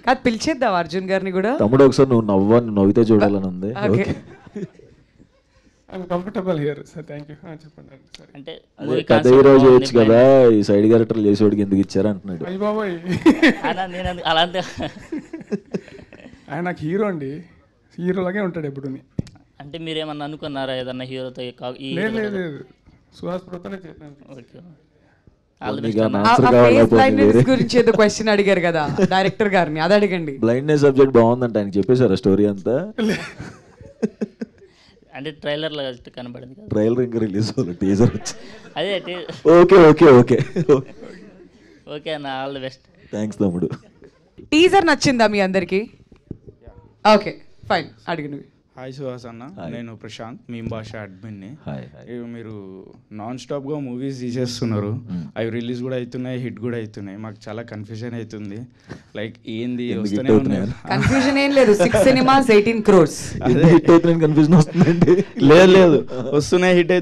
కాదు, పిలిచేద్దాం అర్జున్ గారిని కూడా. తమ్ముడు ఒకసారి నువ్వు నవ్వితే చూడాలని ఉంది. Okay, comfortable here sir, thank you. చెప్పండి సార్. అంటే పెద్ద హీరో చేయొచ్చు కదా, ఈ సైడ్ క్యారెక్టర్ చేసేవాడికి ఎందుకు ఇచ్చారు అంటున్నాడు. అయ్యి బాబోయ్, నేను అలాంటి ఆయన నాకు హీరో అండి, హీరోలాగే ఉంటాడు ఎప్పుడు. అంటే మీరేమన్నా అనుకున్నారా ఏదన్నా హీరోతో? లేదు, సుహాస్ బ్రోతోనే చేశాను. ఓకే, గురించి ఏదో క్వశ్చన్ అడిగారు కదా డైరెక్టర్ గారిని, అది అడగండి. బ్లైండ్నెస్ సబ్జెక్ట్ బాగుందంట, ఆయన చెప్పేశారా స్టోరీ అంతా? అంటే ట్రైలర్లో కనబడింది కదా, ట్రైలర్ ఇంకా రిలీజ్ అవ్వాలి, టీజర్ వచ్చి. అదే ఓకే ఓకే ఓకే ఓకే అన్న, ఆల్ ది బెస్ట్. థ్యాంక్స్ తమ్ముడు. టీజర్ నచ్చిందా మీ అందరికి? ఓకే ఫైన్, అడిగి నువ్వు. హాయ్ సుహాస్ అన్న, నేను ప్రశాంత్, మీ భాష అడ్మిన్ని. హాయ్. మీరు నాన్ స్టాప్గా మూవీస్ తీసేస్తున్నారు, అవి రిలీజ్ కూడా అవుతున్నాయి, హిట్ కూడా అవుతున్నాయి. మాకు చాలా కన్ఫ్యూజన్ అవుతుంది, లైక్ ఏంది వస్తూనే ఉన్నాయి. కన్ఫ్యూజన్ ఏం లేదు, 6 cinemas 18 crores. కన్ఫ్యూజన్ వస్తుందండి. లేదు వస్తున్నాయి, హిట్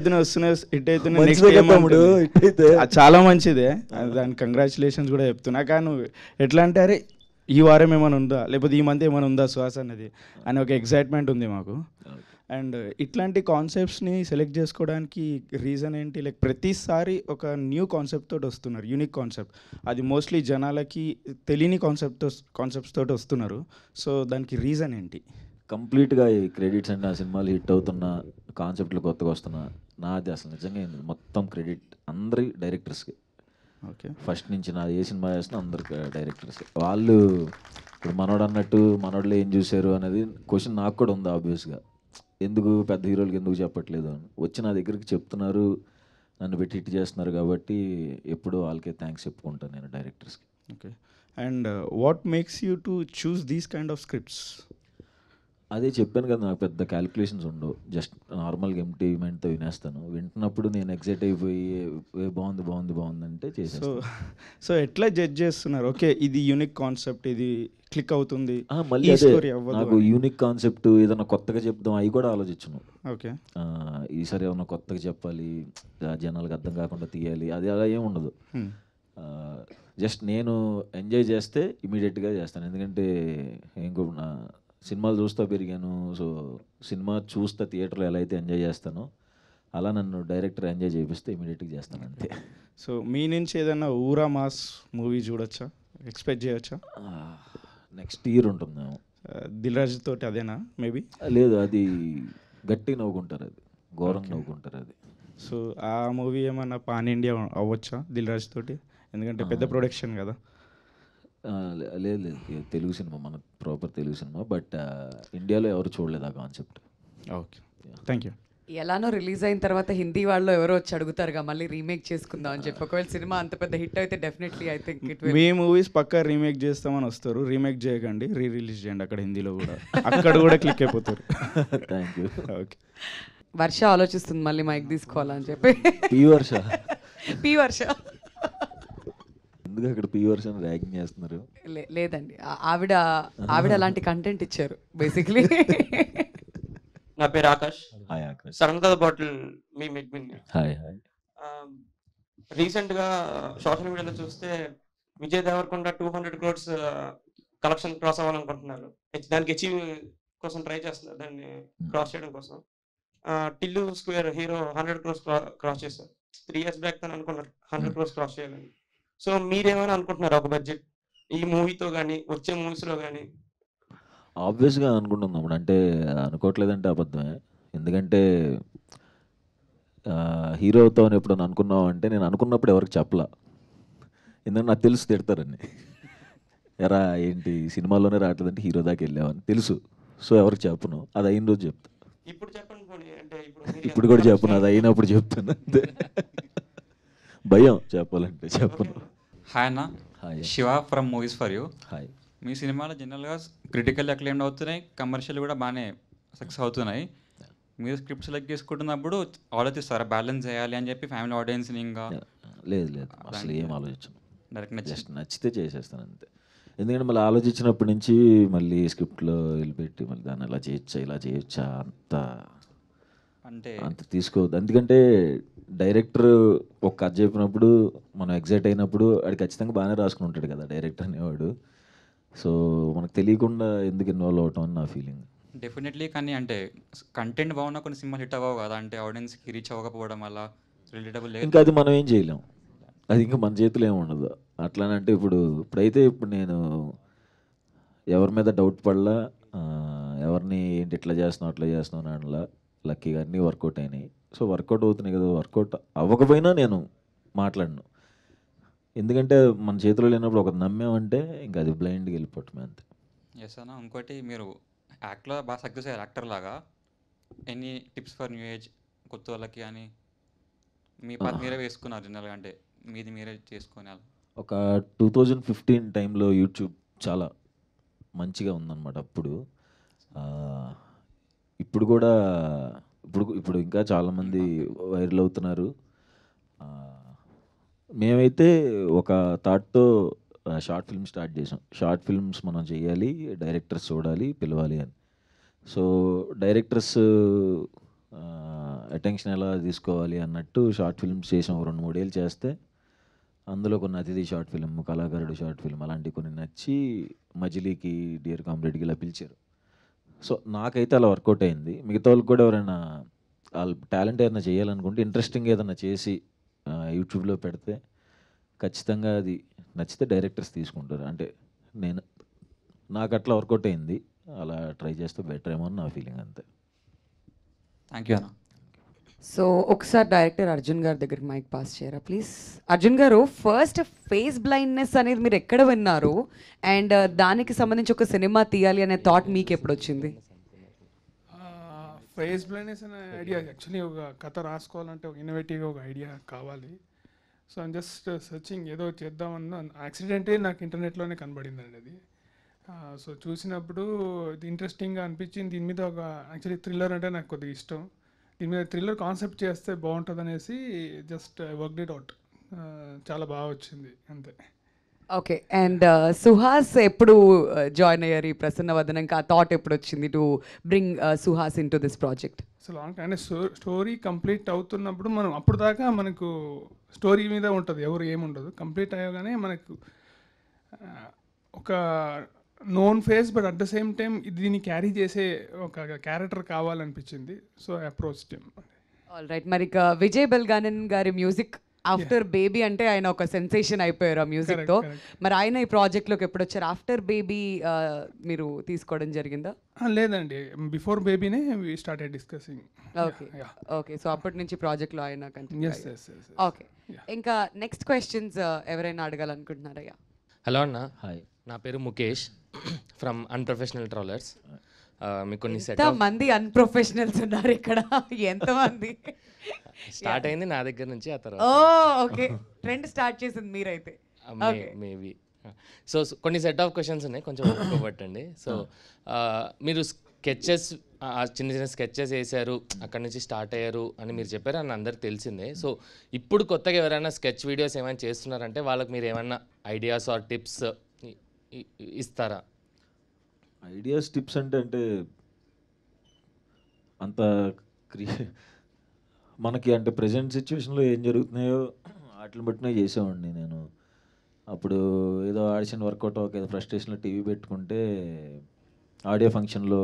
అవుతున్నాయి. చాలా మంచిదే, దానికి కంగ్రాచులేషన్స్ కూడా చెప్తున్నా. కానీ ఎట్లా అంటే అరే ఈ వారం ఏమైనా ఉందా, లేకపోతే ఈ మంత్ ఏమైనా ఉందా సుహాస్ అన్నది అని ఒక ఎక్సైట్మెంట్ ఉంది మాకు. అండ్ ఇట్లాంటి కాన్సెప్ట్స్ని సెలెక్ట్ చేసుకోవడానికి రీజన్ ఏంటి? లైక్ ప్రతిసారి ఒక న్యూ కాన్సెప్ట్ తోటి వస్తున్నారు, యూనిక్ కాన్సెప్ట్. అది మోస్ట్లీ జనాలకి తెలియని కాన్సెప్ట్స్ తోటి వస్తున్నారు. సో దానికి రీజన్ ఏంటి? కంప్లీట్గా ఈ క్రెడిట్స్ అంటే ఆ సినిమాలు హిట్ అవుతున్న కాన్సెప్ట్లు కొత్తగా వస్తున్నా నాది అసలు నిజంగా మొత్తం క్రెడిట్ అందరి డైరెక్టర్స్కి. ఓకే, ఫస్ట్ నుంచి నాది ఏ సినిమా చేస్తున్నా అందరికి డైరెక్టర్స్. వాళ్ళు ఇప్పుడు మనోడు అన్నట్టు మనోళ్ళు ఏం చూశారు అనేది క్వశ్చన్ నాకు కూడా ఉంది ఆబ్వియస్గా, ఎందుకు పెద్ద హీరోలకి ఎందుకు చెప్పట్లేదు అని. వచ్చి నా దగ్గరికి చెప్తున్నారు, నన్ను పెట్టి హిట్ చేస్తున్నారు కాబట్టి ఎప్పుడూ వాళ్ళకే థ్యాంక్స్ చెప్పుకుంటాను నేను డైరెక్టర్స్కి. Okay, and what makes you to choose these kind of scripts? అదే చెప్పాను కదా, నాకు పెద్ద క్యాలిక్యులేషన్స్ ఉండవు, జస్ట్ నార్మల్గా ఎంటీ మైండ్తో వినేస్తాను. వింటున్నప్పుడు నేను ఎక్సైట్ అయిపోయి బాగుంది అంటే చేసేస్తాను. సో ఎట్లా జడ్జ్ చేస్తున్నారు? ఓకే ఇది యూనిక్ కాన్సెప్ట్, ఇది క్లిక్ అవుతుంది, మళ్ళీ నాకు యూనిక్ కాన్సెప్ట్ ఏదైనా కొత్తగా చెప్దాం అవి కూడా ఆలోచించను. ఓకే, ఈసారి ఏమన్నా కొత్తగా చెప్పాలి, జనాలకు అర్థం కాకుండా తీయాలి, అది అలా ఏమి ఉండదు. జస్ట్ నేను ఎంజాయ్ చేస్తే ఇమీడియట్గా చేస్తాను. ఎందుకంటే ఇంకో నా సినిమాలు చూస్తూ పెరిగాను, సో సినిమా చూస్తా థియేటర్లో ఎలా అయితే ఎంజాయ్ చేస్తానో అలా నన్ను డైరెక్టర్ ఎంజాయ్ చేపిస్తే ఇమీడియట్గా చేస్తాను అంతే. సో మీ నుంచి ఏదైనా ఊరా మాస్ మూవీ చూడొచ్చా, ఎక్స్పెక్ట్ చేయొచ్చా? నెక్స్ట్ ఇయర్ ఉంటుంది దిల్ రాజు తోటి, అదేనా మేబీ? లేదు, అది గట్టిగా నవ్వుకుంటారు, అది ఘోరంగా నవ్వుకుంటారు అది. సో ఆ మూవీ ఏమన్నా పాన్ ఇండియా అవ్వచ్చా దిల్ రాజు తోటి? ఎందుకంటే పెద్ద ప్రొడక్షన్ కదా. లేదు, తెలుగు సినిమా, మన ప్రాపర్ తెలుగు సినిమా, బట్ ఇండియాలో ఎవరు చూడలేదు ఆ కాన్సెప్ట్. Okay, thank you. ఎలానో రిలీజ్ అయిన తర్వాత హిందీ వాళ్ళు ఎవరో వచ్చి అడుగుతారుగా మళ్ళీ రీమేక్ చేసుకుందాం అని చెప్పి. ఒకవేళ సినిమా అంత పెద్ద హిట్ అయితే definitely I think it will. మీ మూవీస్ పక్కా రీమేక్ చేస్తామని వస్తారు, రీమేక్ చేయకండి, రిలీజ్ చేయండి అక్కడ హిందీలో కూడా, అక్కడ కూడా క్లిక్ అయిపోతారు. Thank you. ఓకే, వర్ష ఆలోచిస్తుంది మళ్ళీ మైక్ తీసుకోవాలని చెప్పి. పి వర్ష పి వర్ష ఎందుకు అక్కడ పీ వర్షన్ ర్యాగింగ్ చేస్తున్నారు? లేదండి, ఆవిడ అలాంటి కంటెంట్ ఇచ్చారు బేసిక్లీ. నా పేరు ఆకాష్. హాయ్ ఆకాష్. సడన్ గా బాటిల్ మీ మెడ్మిన్. Hi hi. రీసెంట్గా సోషల్ మీడియాలో చూస్తే Vijay Deverakonda 200 crores collection cross అవ్వాలనుకుంటున్నారు. దానికి అచీవ్ కోసం ట్రై చేస్తున్నారు, దాన్ని క్రాస్ చేయడం కోసం. టిల్లు స్క్వేర్ హీరో 100 crores క్రాస్ చేశారు. 3 years బ్యాక్ తను అనుకున్నారు 100 crores క్రాస్ చేయాలని. సో మీరేమైనా అనుకుంటున్నారు ఒక బడ్జెట్ ఈ మూవీతో కానీ వచ్చే మూవీస్లో కానీ? ఆబ్వియస్గా అనుకుంటున్నాం, అంటే అనుకోవట్లేదంటే అబద్ధమే. ఎందుకంటే హీరోతో ఎప్పుడైనా అనుకున్నావు అంటే, నేను అనుకున్నప్పుడు ఎవరికి చెప్పలా, ఎందుకంటే నాకు తెలుసు తిడతారని. ఎరా ఏంటి సినిమాలోనే రావట్లేదంటే హీరో దాకా వెళ్ళావని తెలుసు. సో ఎవరికి చెప్పను, అది అయిన రోజు చెప్తా. ఇప్పుడు చెప్పండి పోనీ, అంటే ఇప్పుడు కూడా చెప్పను, అది అయినప్పుడు చెప్తాను అంతే. భయం చెప్పాలంటే చెప్పను. హాయ్ అన్న. Hi. Siva from movies for you. Hi. మీ సినిమాలు జనరల్గా క్రిటికల్ అక్లెయిమ్డ్ అవుతున్నాయి, కమర్షియల్ కూడా బాగానే సక్సెస్ అవుతున్నాయి. మీరు స్క్రిప్ట్ సెలెక్ట్ చేసుకుంటున్నప్పుడు ఆలోచిస్తారా బ్యాలెన్స్ చేయాలి అని చెప్పి ఫ్యామిలీ ఆడియన్స్ని? ఇంకా లేదు అసలు ఏం ఆలోచించను, డైరెక్ట్ జస్ట్ నచ్చితే చేసేస్తాను అంతే. ఎందుకంటే మళ్ళీ ఆలోచించినప్పటి నుంచి మళ్ళీ స్క్రిప్ట్లో వెళ్ళిపెట్టి మళ్ళీ దాన్ని ఇలా చేయొచ్చా ఇలా చేయొచ్చా అంత తీసుకోవద్దు. ఎందుకంటే డైరెక్టర్ ఒక కథ చెప్పినప్పుడు మనం ఎగ్జైట్ అయినప్పుడు అది ఖచ్చితంగా బాగానే రాసుకుని ఉంటాడు కదా డైరెక్టర్ అనేవాడు. సో మనకు తెలియకుండా ఎందుకు ఇన్వాల్వ్ అవటం అని నా ఫీలింగ్. డెఫినెట్లీ. కానీ అంటే కంటెంట్ బాగున్నా కొన్ని సినిమాలు హిట్ అవ్వవు కదా, అంటే ఆడియన్స్కి రీచ్ అవ్వకపోవడం వల్ల రిలేటబుల్. ఇంకా అది మనం ఏం చేయలేం, అది ఇంకా మన చేతిలో ఏమి ఉండదు. అట్లానంటే ఇప్పుడైతే నేను ఎవరి మీద డౌట్ పడలా, ఎవరిని ఏంటి ఇట్లా చేస్తున్నావు అట్లా చేస్తున్నావు అని అనలా. లక్కీగా అన్నీ వర్కౌట్ అయినాయి. సో వర్కౌట్ అవుతున్నాయి కదా, వర్కౌట్ అవ్వకపోయినా నేను మాట్లాడను. ఎందుకంటే మన చేతిలో లేనప్పుడు ఒకటి నమ్మామంటే ఇంకా అది బ్లైండ్గా వెళ్ళిపోవటమే అంతే. ఎస్ అన్న. ఇంకోటి మీరు యాక్ట్లో బాగా సక్సెస్ అయ్యారు యాక్టర్ లాగా. Any tips for new age కొత్త వాళ్ళకి అని మీ పాత మీరే వేసుకున్నారు జనరల్గా, అంటే మీది మీరే చేసుకునే? ఒక 2015 టైంలో యూట్యూబ్ చాలా మంచిగా ఉందన్నమాట అప్పుడు. ఇప్పుడు కూడా ఇప్పుడు ఇంకా చాలామంది వైరల్ అవుతున్నారు. మేమైతే ఒక థాట్తో షార్ట్ ఫిల్మ్ స్టార్ట్ చేసాం. షార్ట్ ఫిల్మ్స్ మనం చేయాలి, డైరెక్టర్స్ చూడాలి, పిలవాలి అని. సో డైరెక్టర్స్ అటెన్షన్ ఎలా తీసుకోవాలి అన్నట్టు షార్ట్ ఫిల్మ్స్ చేసాం. 2-3 ఏళ్ళు చేస్తే అందులో కొన్ని అతిథి షార్ట్ ఫిల్మ్, కళాకారుడు షార్ట్ ఫిల్మ్ అలాంటివి కొన్ని నచ్చి మజిలీకి, డియర్ కామ్రేడ్కి ఇలా పిలిచారు. సో నాకైతే అలా వర్కౌట్ అయింది. మిగతా వాళ్ళకి కూడా ఎవరైనా వాళ్ళ టాలెంట్ ఏదైనా చేయాలనుకుంటే ఇంట్రెస్టింగ్ ఏదైనా చేసి యూట్యూబ్లో పెడితే ఖచ్చితంగా అది నచ్చితే డైరెక్టర్స్ తీసుకుంటారు. అంటే నాకు అట్లా వర్కౌట్ అయింది, అలా ట్రై చేస్తే బెటర్ ఏమో అని నా ఫీలింగ్ అంతే. థ్యాంక్ యూ అన్న. సో ఒకసారి డైరెక్టర్ అర్జున్ గారి దగ్గరికి మైక్ పాస్ చేయరా ప్లీజ్. అర్జున్ గారు, ఫస్ట్ ఫేస్ బ్లైండ్నెస్ అనేది మీరు ఎక్కడ విన్నారు, అండ్ దానికి సంబంధించి ఒక సినిమా తీయాలి అనే థాట్ మీకు ఎప్పుడు వచ్చింది? ఫేస్ బ్లైండ్నెస్ అనే ఐడియా యాక్చువల్లీ ఒక కథ రాసుకోవాలంటే ఒక ఇన్నోవేటివ్గా ఒక ఐడియా కావాలి. సో ఐమ్ జస్ట్ సర్చింగ్ ఏదో చేద్దామన్న యాక్సిడెంటే నాకు ఇంటర్నెట్లోనే కనబడిందండి అది. సో చూసినప్పుడు ఇది ఇంట్రెస్టింగ్గా అనిపించింది. దీని మీద ఒక యాక్చువల్లీ థ్రిల్లర్ అంటే నాకు కొద్దిగా ఇష్టం. దీని మీద థ్రిల్లర్ కాన్సెప్ట్ చేస్తే బాగుంటుంది అనేసి జస్ట్ వర్క్ ఇట్ అవుట్. చాలా బాగా వచ్చింది అంతే. ఓకే. అండ్ సుహాస్ ఎప్పుడు జాయిన్ అయ్యారు ఈ ప్రసన్న వదనంకి? ఆ థాట్ ఎప్పుడు వచ్చింది to bring Suhas in to this project? So long అంటే స్టోరీ కంప్లీట్ అవుతున్నప్పుడు మనం అప్పుడు దాకా మనకు స్టోరీ మీద ఉంటుంది, ఎవరు ఏముండదు. కంప్లీట్ అయ్యగానే మనకు ఒక known face but at the same time దీన్ని క్యారీ చేసే ఒక క్యారెక్టర్ కావాలనిపించింది. So approach team. All right. మరి విజయ్ బెల్గానన్ గారి మ్యూజిక్ ఆఫ్టర్ బేబీ అంటే ఆయన ఒక సెన్సేషన్ అయిపోయారు ఆ మ్యూజిక్తో. మరి ఆయన ఈ ప్రాజెక్ట్లోకి ఎప్పుడు వచ్చారు? ఆఫ్టర్ బేబీ మీరు తీసుకోవడం జరిగిందా? లేదండి, బిఫోర్ బేబీనే we started discussing. Okay. So అప్పటి నుంచి ప్రాజెక్ట్లో ఆయన కంటిన్యూ. ఓకే. ఇంకా నెక్స్ట్ క్వశ్చన్స్ ఎవరైనా అడగాలనుకుంటున్నారయ్యా? హలో అన్న. హాయ్. నా పేరు ముఖేష్ ఫ్రమ్ అన్ప్రొఫెషనల్ ట్రావెలర్స్. మీకు కొన్ని సెట్ మంది అన్ప్రొఫెషనల్స్ ఉన్నారు ఇక్కడ. ఎంతమంది? స్టార్ట్ అయింది నా దగ్గర నుంచి. ఆ తర్వాత ఓకే, ట్రెండ్ స్టార్ట్ చేసింది మీరైతే. మేబీ. సో కొన్ని సెట్ ఆఫ్ క్వశ్చన్స్ ఉన్నాయి, కొంచెం ఒప్పుకోబట్టండి. సో మీరు స్కెచెస్ చిన్న చిన్న స్కెచెస్ వేశారు, అక్కడ నుంచి స్టార్ట్ అయ్యారు అని మీరు చెప్పారు, అని అందరికి తెలిసిందే. సో ఇప్పుడు కొత్తగా ఎవరైనా స్కెచ్ వీడియోస్ ఏమైనా చేస్తున్నారంటే వాళ్ళకి మీరు ఏమైనా ఐడియాస్ ఆర్ టిప్స్ ఇస్తారా? ఐడియాస్ టిప్స్ అంటే అంత మనకి అంటే ప్రజెంట్ సిచ్యువేషన్లో ఏం జరుగుతున్నాయో వాటిని బట్టినే చేసేవాడిని నేను. అప్పుడు ఏదో ఆడిషన్ వర్కౌట్ ఒక ఏదో ఫ్రస్ట్రేషన్లో టీవీ పెట్టుకుంటే ఆడియో ఫంక్షన్లో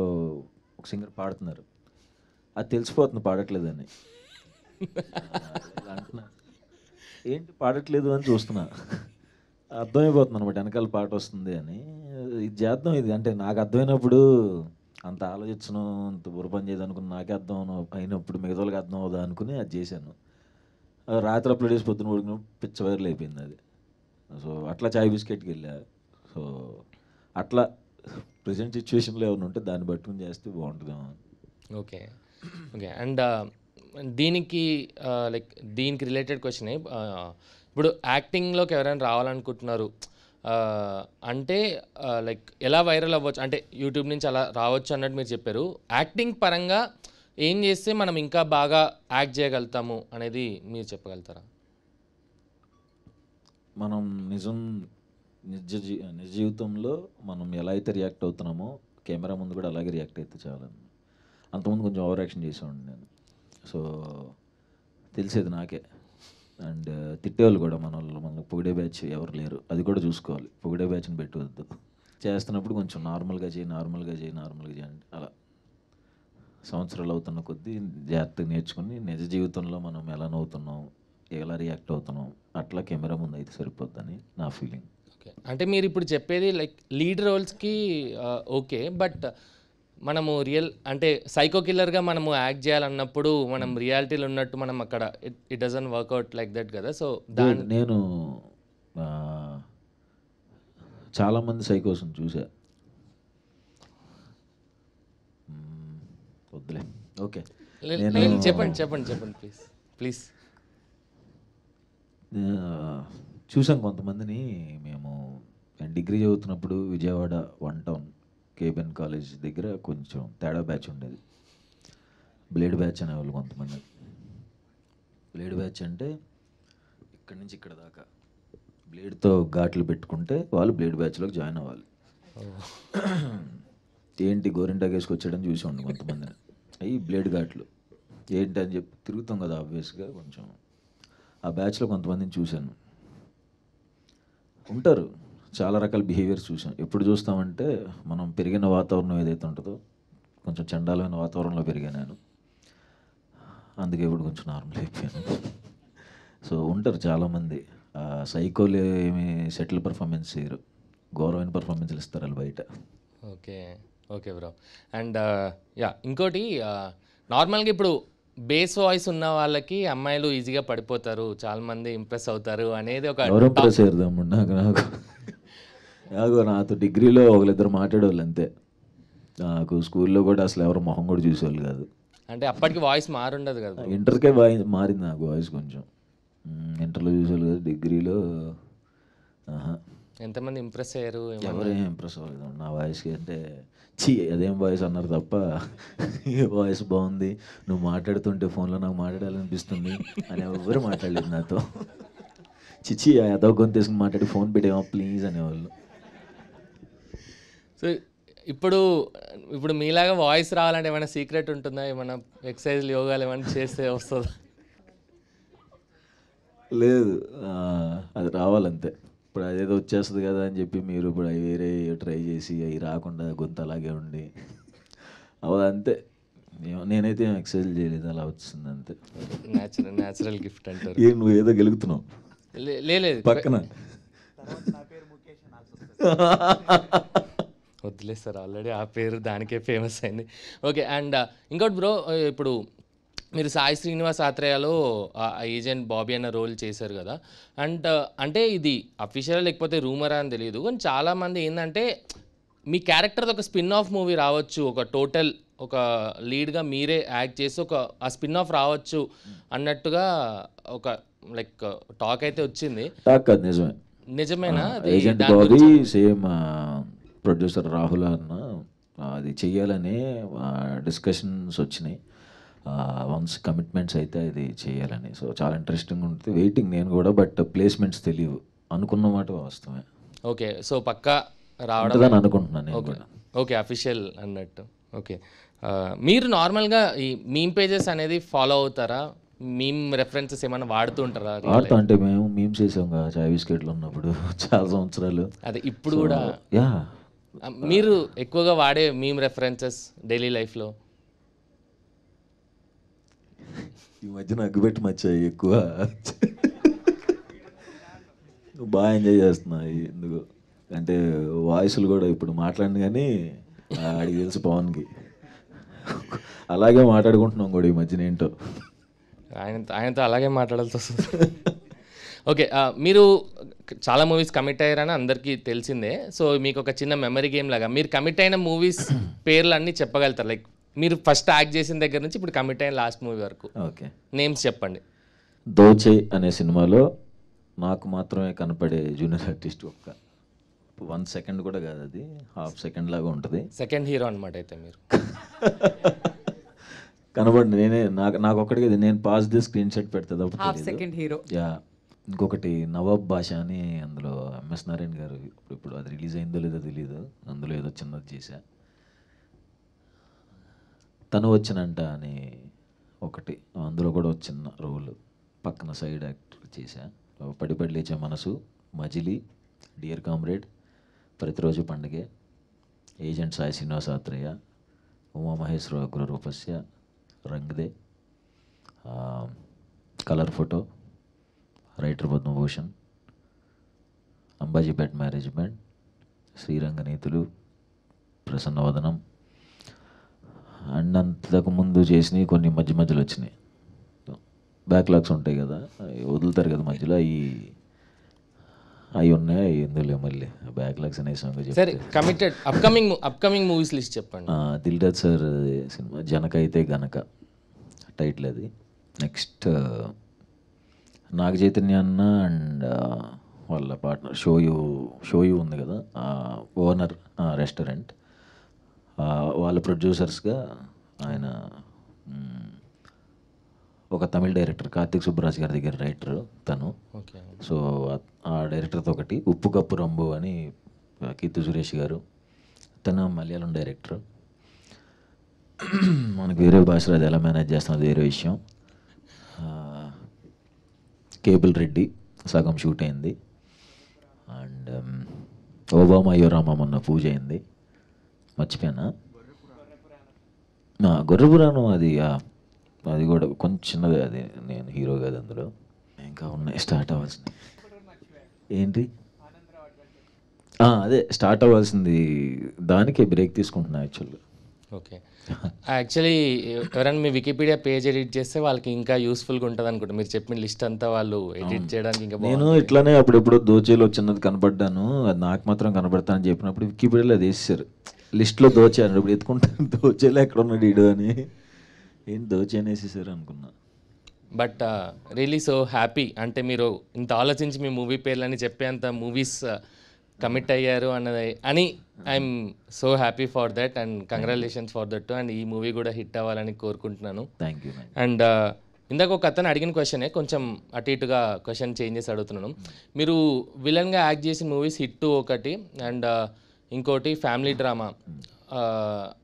ఒక సింగర్ పాడుతున్నారు, అది తెలిసిపోతుంది పాడట్లేదని. అంటున్నా ఏంటి పాడట్లేదు అని చూస్తున్నా, అర్థమైపోతుంది అనమాట వెనకాల పాట వస్తుంది అని. ఇది చేద్దాం, ఇది అంటే నాకు అర్థమైనప్పుడు అంత ఆలోచించను, అంత బుర్రపని చేయదు అనుకుని నాకే అర్థం అయినప్పుడు మిగతా వాళ్ళకి అర్థం అవుదా అనుకుని అది చేశాను. రాత్రి అప్లోడ్ చేసి పొద్దున ఉడికిన పిచ్చ వైరల్ అయిపోయింది అది. సో అట్లా చాయ్ బిస్కెట్కి వెళ్ళా. సో అట్లా ప్రజెంట్ సిచ్యువేషన్లో ఏమైనా ఉంటే దాన్ని పట్టుకుని చేస్తే బాగుంటుందేమో. Okay okay. అండ్ దీనికి లైక్ దీనికి రిలేటెడ్ క్వశ్చన్, ఇప్పుడు యాక్టింగ్లోకి ఎవరైనా రావాలనుకుంటున్నారు అంటే లైక్ ఎలా వైరల్ అవ్వచ్చు, అంటే యూట్యూబ్ నుంచి అలా రావచ్చు అన్నట్టు మీరు చెప్పారు. యాక్టింగ్ పరంగా ఏం చేస్తే మనం ఇంకా బాగా యాక్ట్ చేయగలుగుతాము అనేది మీరు చెప్పగలుగుతారా? మనం నిజ జీవితంలో మనం ఎలా అయితే రియాక్ట్ అవుతున్నామో కెమెరా ముందు కూడా అలాగే రియాక్ట్ అయితే చాలా. అంతకుముందు కొంచెం ఓవర్ యాక్షన్ చేసేవాడిని నేను. సో తెలిసేది నాకే. అండ్ తిట్టేవాళ్ళు కూడా మనకు పొగిడే బ్యాచ్ ఎవరు లేరు, అది కూడా చూసుకోవాలి. పొగిడే బ్యాచ్ని పెట్టవద్దు. చేస్తున్నప్పుడు కొంచెం నార్మల్గా చేయి అంటే అలా సంవత్సరాలు అవుతున్న కొద్దీ జాగ్రత్తగా నేర్చుకుని నిజ జీవితంలో మనం ఎలా నవ్వుతున్నాం, ఎలా రియాక్ట్ అవుతున్నాం అట్లా కెమెరా ముందు అయితే సరిపోద్దని నా ఫీలింగ్. ఓకే, అంటే మీరు ఇప్పుడు చెప్పేది లైక్ లీడ్ రోల్స్కి ఓకే, బట్ మనము అంటే సైకో కిల్లర్గా మనము యాక్ట్ చేయాలన్నప్పుడు మనం రియాలిటీలో ఉన్నట్టు మనం అక్కడ it doesn't work out like that కదా. సో నేను చాలామంది సైకోస్ని చూసా. వద్దులే. ఓకే, చెప్పండి ప్లీజ్. చూసాం కొంతమందిని. మేము డిగ్రీ చదువుతున్నప్పుడు విజయవాడ 1 టౌన్ కేబిఎన్ కాలేజ్ దగ్గర కొంచెం తేడా బ్యాచ్ ఉండేది, బ్లేడ్ బ్యాచ్ అనేవాళ్ళు కొంతమంది. బ్లేడ్ బ్యాచ్ అంటే ఇక్కడి నుంచి ఇక్కడ దాకా బ్లేడ్తో ఘాట్లు పెట్టుకుంటే వాళ్ళు బ్లేడ్ బ్యాచ్లోకి జాయిన్ అవ్వాలి. ఏంటి గోరింటాకు వేసుకొచ్చాడని చూసేవాడిని కొంతమందిని. అవి బ్లేడ్ ఘాట్లు ఏంటి అని చెప్పి తిరుగుతాం కదా ఆబ్వియస్గా. కొంచెం ఆ బ్యాచ్లో కొంతమందిని చూశాను. ఉంటారు చాలా రకాల బిహేవియర్స్ చూసాం. ఎప్పుడు చూస్తామంటే మనం పెరిగిన వాతావరణం ఏదైతే ఉంటుందో కొంచెం చండాలమైన వాతావరణంలో పెరిగాను నేను, అందుకే ఇప్పుడు కొంచెం నార్మల్ అయిపోయాను. సో ఉంటారు చాలామంది సైకోలు, ఏమి సెటిల్ పర్ఫార్మెన్స్ చేయరు, ఘోరమైన పర్ఫార్మెన్స్లు ఇస్తారు వాళ్ళు బయట. Okay bro. అండ్ ఇంకోటి నార్మల్గా ఇప్పుడు బేస్ వాయిస్ ఉన్న వాళ్ళకి అమ్మాయిలు ఈజీగా పడిపోతారు, చాలామంది ఇంప్రెస్ అవుతారు అనేది ఒక ఎవరు ఇంప్రెస్ అయ్యారు నాకు నాతో డిగ్రీలో ఒకరిద్దరు మాట్లాడేవాళ్ళు అంతే. నాకు స్కూల్లో కూడా అసలు ఎవరు మొహం కూడా చూసేవాళ్ళు కాదు. అంటే అప్పటికి వాయిస్ మారుండదు కదా. ఇంటర్కే మారింది నాకు వాయిస్ కొంచెం. ఇంటర్లో చూసేవాళ్ళు కదా, డిగ్రీలో ఎంతమంది ఇంప్రెస్ అయ్యారు? ఎవరేం ఇంప్రెస్ అవ్వలేదు నా వాయిస్కి. అంటే అదేం వాయిస్ అన్నారు తప్ప వాయిస్ బాగుంది, నువ్వు మాట్లాడుతుంటే ఫోన్లో నాకు మాట్లాడాలనిపిస్తుంది అని ఎవరు మాట్లాడలేదు నాతో. చిచ్చి అదో గొంతు తీసుకుని మాట్లాడి ఫోన్ పెట్టేమో ప్లీజ్ అనేవాళ్ళు. సో ఇప్పుడు మీలాగా వాయిస్ రావాలంటే ఏమైనా సీక్రెట్ ఉంటుందా? ఏమైనా ఎక్సర్సైజ్లు యోగాలు ఏమైనా చేస్తే వస్తుందా? లేదు, అది రావాలంతే. ఇప్పుడు అదేదో వచ్చేస్తుంది కదా అని చెప్పి మీరు ఇప్పుడు అవి వేరే ట్రై చేసి అవి రాకుండా గొంతు అలాగే ఉండి అంతే. నేనైతే ఎక్సర్సైజ్ చేయలేదు, అలా వచ్చింది అంతే. న్యాచురల్ గిఫ్ట్ అంటారు. నువ్వు ఏదో గెలుగుతున్నావు లేదు పక్కన. వద్దులే సార్, ఆల్రెడీ ఆ పేరు దానికే ఫేమస్ అయింది. ఓకే. అండ్ ఇంకోటి బ్రో, ఇప్పుడు మీరు సాయి శ్రీనివాస్ ఆత్రేయలో ఏజెంట్ బాబీ అన్న రోల్ చేశారు కదా. అండ్ అంటే ఇది అఫీషియల్ లేకపోతే రూమరా అని తెలియదు, కానీ చాలామంది ఏంటంటే మీ క్యారెక్టర్ది ఒక స్పిన్ ఆఫ్ మూవీ రావచ్చు, ఒక లీడ్గా మీరే యాక్ట్ చేసి ఆ స్పిన్ ఆఫ్ రావచ్చు అన్నట్టుగా ఒక లైక్ టాక్ అయితే వచ్చింది. నిజమేనా? నిజమేనా? Agent Bobby same producer Rahul అన్న అది చెయ్యాలని డిస్కషన్స్ వచ్చినాయి. వన్స్ కమిట్మెంట్స్ అయితే అది చేయాలని. సో చాలా ఇంట్రెస్టింగ్ ఉంటుంది. వెయిటింగ్ నేను కూడా. బట్ ప్లేస్మెంట్స్ తెలియవు. అనుకున్న మాట వాస్తవమే. ఓకే, సో పక్కా రావడం ఉంటుందని అనుకుంటున్నాను నేను ఓకే కూడా. ఓకే, అఫీషియల్ అన్నట్టు. ఓకే, మీరు నార్మల్గా ఈ మీమ్ పేజెస్ అనేది ఫాలో అవుతారా? మీమ్ రెఫరెన్సెస్ ఏమైనా వాడుతూ ఉంటారా? వాడుతా అంటే మేము మీమ్స్ చేసాం కదా చాయ్ బిస్కెట్లు ఉన్నప్పుడు చాలా సంవత్సరాలు. అదే ఇప్పుడు కూడా యా. మీరు ఎక్కువగా వాడే మీమ్ రెఫరెన్సెస్ డైలీ లైఫ్లో? ఈ మధ్యన అగ్గుపెట్టి మచ్చాయి ఎక్కువ. బాగా ఎంజాయ్ చేస్తున్నా ఎందుకు అంటే వాయిస్లు కూడా ఇప్పుడు మాట్లాడింది కానీ ఆడికి తెలుసు పవన్కి. అలాగే మాట్లాడుకుంటున్నాం కూడా ఈ మధ్యన ఏంటో. ఆయనతో అలాగే మాట్లాడాల్సి వస్తుంది. ఓకే, మీరు చాలా మూవీస్ కమిట్ అయ్యారని అందరికీ తెలిసిందే. సో మీకు ఒక చిన్న మెమరీ గేమ్ లాగా మీరు కమిట్ అయిన మూవీస్ పేర్లు అన్నీ చెప్పగలుగుతారు. లైక్ మీరు ఫస్ట్ యాక్ట్ చేసిన దగ్గర నుంచి ఇప్పుడు కమిట్ అయిన లాస్ట్ మూవీ వరకు ఓకే నేమ్స్ చెప్పండి. దోచే అనే సినిమాలో నాకు మాత్రమే కనపడే జూనియర్ ఆర్టిస్ట్ ఒక్క 1 సెకండ్ కూడా కాదు, అది ½ సెకండ్ లాగా ఉంటుంది. సెకండ్ హీరో అనమాట అయితే మీరు. కనబడి నేనే నాకు ఒక్కడికి నేను పాస్ ది స్క్రీన్ షాట్ పెడతా ½ సెకండ్ హీరో. యా. ఇంకొకటి నవాబ్ భాష అని అందులో ఎంఎస్ నారాయణ గారు ఇప్పుడు అది రిలీజ్ అయిందో లేదో తెలియదు, అందులో ఏదో చిన్నది చేశా. తను వచ్చినంట అని ఒకటి, అందులో కూడా ఒక చిన్న రోల్ పక్కన సైడ్ యాక్టర్ చేశా. పడి లేచే మనసు, మజిలీ, dear comrade, Prathiroju Pandage, agent Sai Srinivasa Athreya, Umamaheswara Ugra Roopasya, Rangde, colour photo, writer Padmabhushan, Ambajipet management, Sriranganeethulu, Prasannavadanam and అంతకుముందు చేసినవి కొన్ని మధ్యలో వచ్చినాయి. బ్యాక్లాగ్స్ ఉంటాయి కదా, అవి వదులుతారు కదా మధ్యలో, అవి ఉన్నాయి. ఎందులో మళ్ళీ బ్యాక్లాగ్స్ అనే సంగతి సరే, కమిటెడ్ అప్కమింగ్ మూవీస్ లిస్ట్ చెప్పండి. దిల్ రాజు సార్ సినిమా జనక అయితే గనక టైటిల్ అది. నెక్స్ట్ నాగ చైతన్య అన్న అండ్ వాళ్ళ పార్ట్నర్ షోయు ఉంది కదా, ఓనర్ రెస్టారెంట్, వాళ్ళ ప్రొడ్యూసర్స్గా ఆయన ఒక తమిళ డైరెక్టర్ కార్తిక్ సుబ్బరాజ్ గారి దగ్గర రైటర్ తను. సో ఆ డైరెక్టర్తో ఒకటి, ఉప్పు కప్పు రంబు అని కీర్తి సురేష్ గారు, తను మలయాళం డైరెక్టర్. మనకు వేరే భాషలో అది ఎలా మేనేజ్ చేస్తాం అది వేరే విషయం. కేబుల్ రెడ్డి సగం షూట్ అయింది. అండ్ ఓబామా అయ్యో రామా మొన్న పూజ అయింది, మర్చిపోయానా. గొర్రెపురాణం అది కూడా కొంచెం చిన్నదే, అది నేను హీరో కాదు అందులో. ఇంకా ఉన్నాయి స్టార్ట్ అవ్వాల్సింది. ఏంటి అదే స్టార్ట్ అవ్వాల్సింది, దానికే బ్రేక్ తీసుకుంటున్నా యాక్చువల్గా. ఓకే, యాక్చువల్లీ ఎవరైనా మీ వికీపీడియా పేజ్ ఎడిట్ చేస్తే వాళ్ళకి ఇంకా యూస్ఫుల్గా ఉంటుంది అనుకుంటా. మీరు చెప్పిన లిస్ట్ అంతా వాళ్ళు ఎడిట్ చేయడానికి ఇంకా నేను ఇట్లానే అప్పుడెప్పుడు దోచేలో చిన్నది కనపడ్డాను, అది నాకు మాత్రం కనపడతానని చెప్పినప్పుడు వికీపీడియాలో అది వేసేసారు లిస్ట్లో దోచాను. ఇప్పుడు ఎత్తుకుంటాను దోచేలో ఎక్కడ ఉన్నాడు ఈడు అని, ఏంటి దోచే అనేసేసారు అనుకున్నా. బట్ రియలీ సో హ్యాపీ, అంటే మీరు ఇంత ఆలోచించి మీ మూవీ పేర్లని చెప్పేంత మూవీస్ కమిట్ అయ్యారు అని I'm so happy for that and congratulations for that. And ఈ మూవీ కూడా హిట్ అవ్వాలని కోరుకుంటున్నాను. Thank you. అండ్ ఇందాక ఒక అతను అడిగిన క్వశ్చనే కొంచెం అటు ఇటుగా క్వశ్చన్ చేంజ్ చేసి అడుగుతున్నాను. మీరు విలన్గా యాక్ట్ చేసిన మూవీస్ హిట్ ఒకటి, అండ్ ఇంకోటి ఫ్యామిలీ డ్రామా.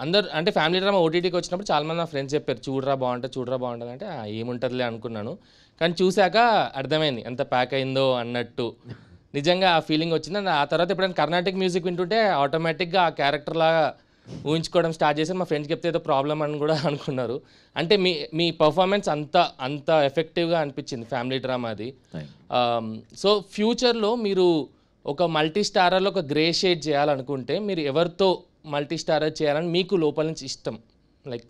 అందరు అంటే ఫ్యామిలీ డ్రామా ఓటీటీకి వచ్చినప్పుడు చాలామంది నా ఫ్రెండ్స్ చెప్పారు చూడరా బాగుంటుంది అంటే ఏముంటుందిలే అనుకున్నాను. కానీ చూశాక అర్థమైంది ఎంత ప్యాక్ అయిందో అన్నట్టు. నిజంగా ఆ ఫీలింగ్ వచ్చింది. అండ్ ఆ తర్వాత ఎప్పుడైనా కర్ణాటిక్ మ్యూజిక్ వింటుంటే ఆటోమేటిక్గా ఆ క్యారెక్టర్ లాగా ఊహించుకోవడం స్టార్ట్ చేసి మా ఫ్రెండ్స్ చెప్తే ఏదో ప్రాబ్లం అని కూడా అనుకున్నారు. అంటే మీ పర్ఫార్మెన్స్ అంత ఎఫెక్టివ్గా అనిపించింది ఫ్యామిలీ డ్రామా అది. సో ఫ్యూచర్లో మీరు ఒక మల్టీ స్టారర్లో ఒక గ్రే షేడ్ చేయాలనుకుంటే మీరు ఎవరితో మల్టీ స్టారర్ చేయాలని మీకు లోపల నుంచి ఇష్టం? Like